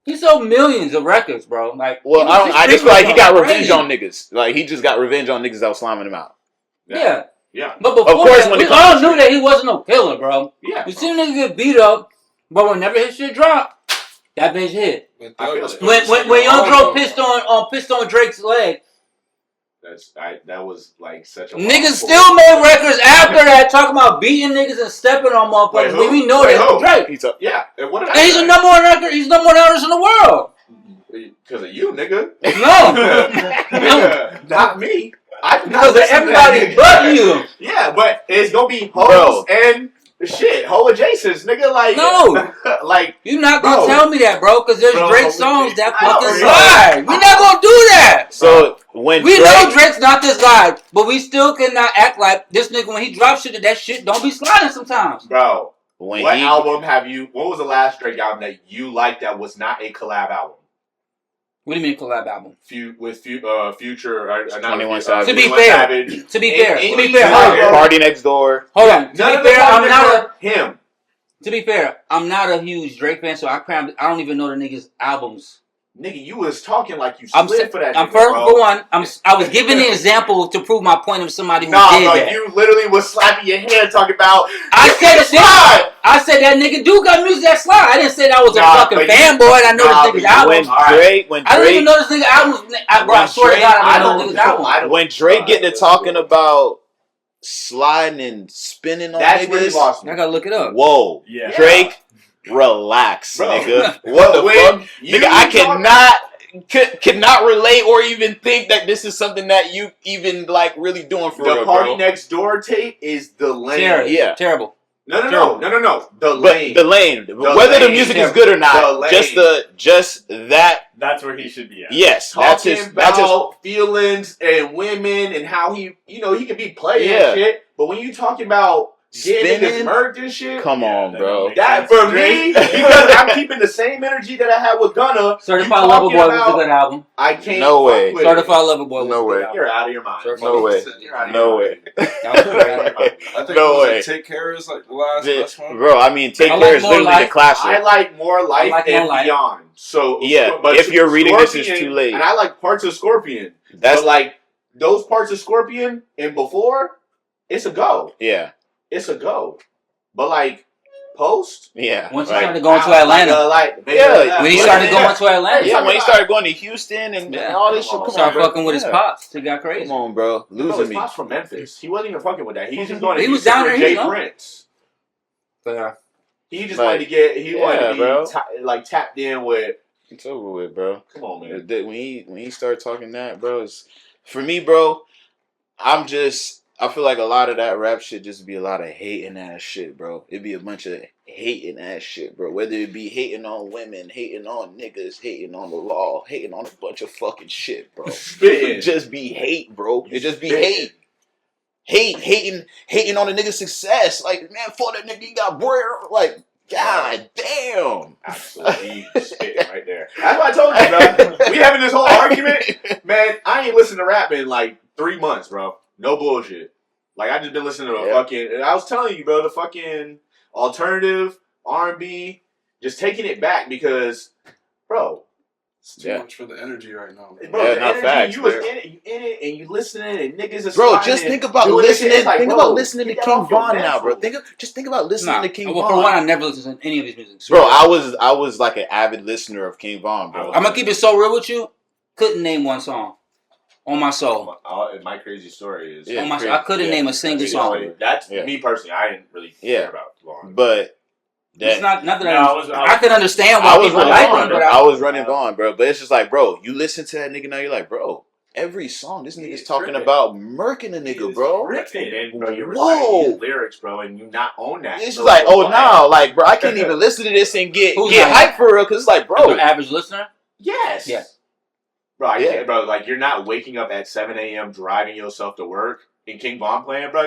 He sold millions of records, bro. Like, Well, I just feel like he got revenge on niggas. Like he just got revenge on niggas that was slamming him out. Yeah. Yeah. But before Of course, that, when we it comes all to knew street- that he wasn't no killer, bro. Yeah. We seen niggas get beat up, but whenever his shit dropped, that bitch hit. When Young Dro pissed on Drake's leg, that was like such a niggas still made records after that talking about beating niggas and stepping on motherfuckers. We know that Drake. Yeah. And what did And he's a number one record. He's number one artist in the world. Because of you, nigga. No. Not me. Because of everybody but you. Yeah, but it's gonna be hoes and shit, hoe adjacent, nigga. Like no, like you're not gonna tell me that, bro. Because there's Drake songs that fucking know. slide. We're not gonna do that. So when we know Drake's not this slide, but we still cannot act like this nigga when he drops shit that shit don't be sliding sometimes, bro. What was the last Drake album that you liked that was not a collab album? What do you mean collab album? Future, 21 Savage. To be fair, Party Next Door. Hold on. To be fair, I'm not him. To be fair, I'm not a huge Drake fan, so I don't even know the nigga's albums. Nigga, you was talking like you slid for that. I was giving an example to prove my point of somebody who did that. You literally was slapping your hand talking about. I said that nigga do got music that slide. I didn't say that I was a fucking fanboy. And I know this nigga's albums. I don't even know this nigga's albums. I swear to God, I don't know this nigga's albums. When Drake get to talking about sliding and spinning on niggas, I gotta look it up. Whoa, yeah. Drake. Relax, bro. nigga. What the fuck? Nigga, I cannot relate or even think that this is something that you even like really doing for real, The Party Next Door tape is the lane. Terrible. No. The lane. The lane. Whether the music is good or not, just that. That's where he should be at. Yes, Talking about feelings and women and how he can be playing and shit. But when you talking about getting niggas murked and shit, come on, bro. That for me, because I'm keeping the same energy that I had with Gunna. Certified Lover Boy was a good album. I can't. No way. Certified Lover Boy was a good album. You're out of your mind. No way. No way. I think no way. Take Care is like the last one. Bro, I mean, Take Care is literally the classic. I like More Life and Beyond. So yeah, but if you're reading this, it's too late. And I like parts of Scorpion. But like those parts of Scorpion and before, it's a go. Yeah, it's a go. But like Post, once he started going to Atlanta, when he started going to Atlanta, when he started going to Houston and all this shit, started fucking with his pops. He got crazy. Come on, bro, his pops from Memphis. He wasn't even fucking with that. He was just going. He was down there. Jay Prince. Yeah. He just wanted to get. He wanted to be tapped in with. It's over with, bro. Come on, man. When he started talking that, bro, it's, for me, bro. I feel like a lot of that rap shit just be a lot of hating ass shit, bro. It'd be a bunch of hating ass shit, bro. Whether it be hating on women, hating on niggas, hating on the law, hating on a bunch of fucking shit, bro. It just be hate, bro. It just be hate. Hating on the nigga's success. Like, man, fuck that nigga, he got bread. Like, God damn. Absolutely spitting right there. That's what I told you, bro. We having this whole argument. Man, I ain't listened to rap in like 3 months, bro. No bullshit. Like, I just been listening to fucking... I was telling you, bro, the fucking alternative, R&B, just taking it back because, bro... It's too much for the energy right now. Bro, the energy, facts, you was in it, and you listening, and niggas is bro, just think about listening. Think about listening to King Von now, bro. Just think about listening to King Von. For one, I never listened to any of his music. Bro, I was like an avid listener of King Von, bro. I'm gonna keep it so real with you. Couldn't name one song. On my soul. My crazy story is... I couldn't name a single song. That's me personally. I didn't really care about Vaughn. But... It's not that I can understand why people like him. I was running Vaughn, bro. But it's just like, bro, you listen to that nigga now, you're like, bro, every song, this nigga's talking about murking a nigga, bro. Whoa. Lyrics, bro, and you not own that. It's just like, oh, no, like, bro, I can't even listen to this and get hyped for real, because it's like, bro. An average listener? Yes. Yeah. Bro, I can't, bro. Like, you're not waking up at 7 a.m. driving yourself to work and King Von playing, bro.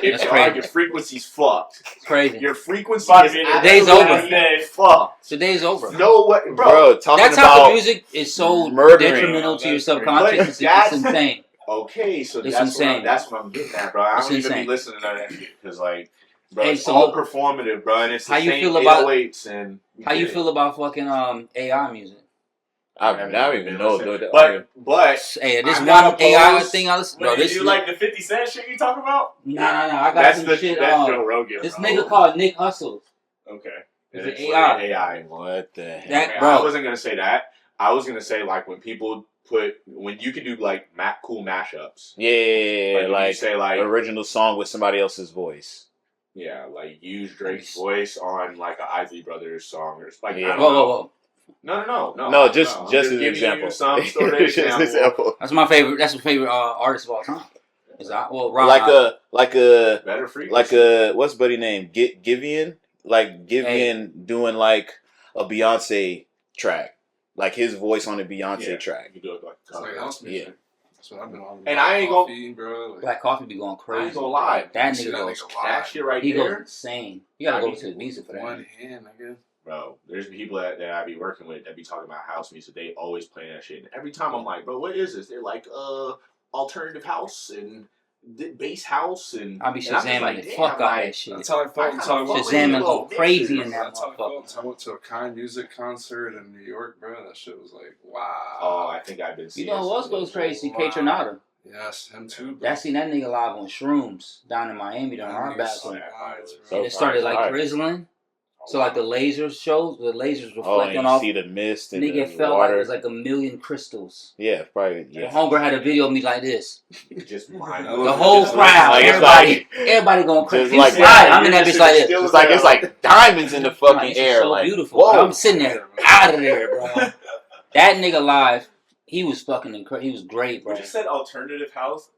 Your frequency's fucked. It's crazy. Your frequency is the day's over. Fucked. The day's over. No way, bro. That type of music is so detrimental to your subconscious. It's insane. Okay, so it's that's insane. That's what I'm getting at, bro. I don't even be listening to that shit because, like, bro, it's so all performative, bro. And it's the same 808s and how you feel about fucking AI music? I don't even know. But hey, this one AI thing I listen. Bro, you like the 50 Cent shit you talking about? Nah. I got some shit. That's Joe Rogan. This nigga called Nick Hustles. Okay. It's an AI. What the heck? Bro. I wasn't gonna say that. I was gonna say like when you can do like cool mashups. Yeah, like say like original song with somebody else's voice. Yeah, like use Drake's voice on like an Isley Brothers song or like. Yeah. Whoa. No. Just as an example. Some sort of example. That's my favorite. That's my favorite artist of all time. Like a better frequency. Like a what's buddy name? Giveon. Like Giveon doing like a Beyonce track, like his voice on a Beyonce track. You do it like house music. That's what I've been on. And I ain't gonna, bro. Black Coffee be going crazy. I ain't gonna lie. That nigga goes. That shit right there. He goes insane. You gotta go to the music for that. One hand, I guess. Bro, there's people that I be working with that be talking about house music. They always playing that shit. And every time I'm like, bro, what is this? They're like, alternative house and bass house and. I be shazamming the fuck out of that shit. That's how I felt. Shazamming go crazy in that motherfucker. I went to a Kind music concert in New York, bro. That shit was like, wow. Oh, I think I've been seeing. You know who else goes crazy? K Tronada. Yes, him too. Bro. I seen that nigga live on shrooms down in Miami during our battle. So and it started like drizzling. So like the lasers shows, the lasers reflecting off. See the mist and nigga the felt water. like it was like a million crystals. Yeah, probably. Yeah. The homegirl had a video of me like this. Just the whole crowd, like, everybody going crazy. Like, I'm in that bitch like this. It's like diamonds in the fucking air. So like, beautiful. Whoa. I'm sitting there out of there, bro. That nigga live, he was fucking incredible. He was great, bro. You just said alternative house.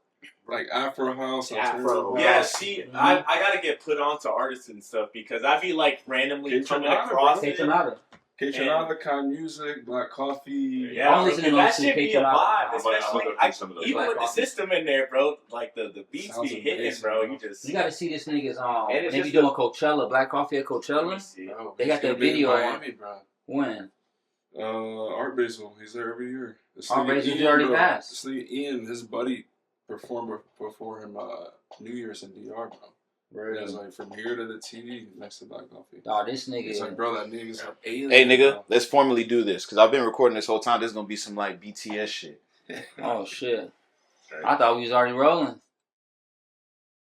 like Afro House, Afro. Yeah, House. see, I gotta get put onto artists and stuff because I be like randomly Get coming your across Take it. them out of. K-Tronada, Kind Music, Black Coffee. Yeah, I'm bro, listening that to should be a K-Tron vibe, album. especially I'm gonna some of those. even with the Coffee. system in there, bro. Like the beats Sounds be hitting, amazing, bro. bro. You just You got to see this niggas And it's they be just doing Coachella, Black Coffee at let me Coachella. see. Bro, They he's got that gonna be in video on- Miami, bro. When? Art Basel, he's there every year. This Art nigga Basil's Ian, already bro, passed. This nigga Ian, his buddy, performed before him New Year's in DR, bro. It was like from here to the TV next to Black Coffee. Oh, this It's like, nigga. bro, that nigga's like alien. Hey, nigga, bro. let's formally do this because I've been recording this whole time. There's gonna be some like BTS shit. Oh shit. I thought we was already rolling.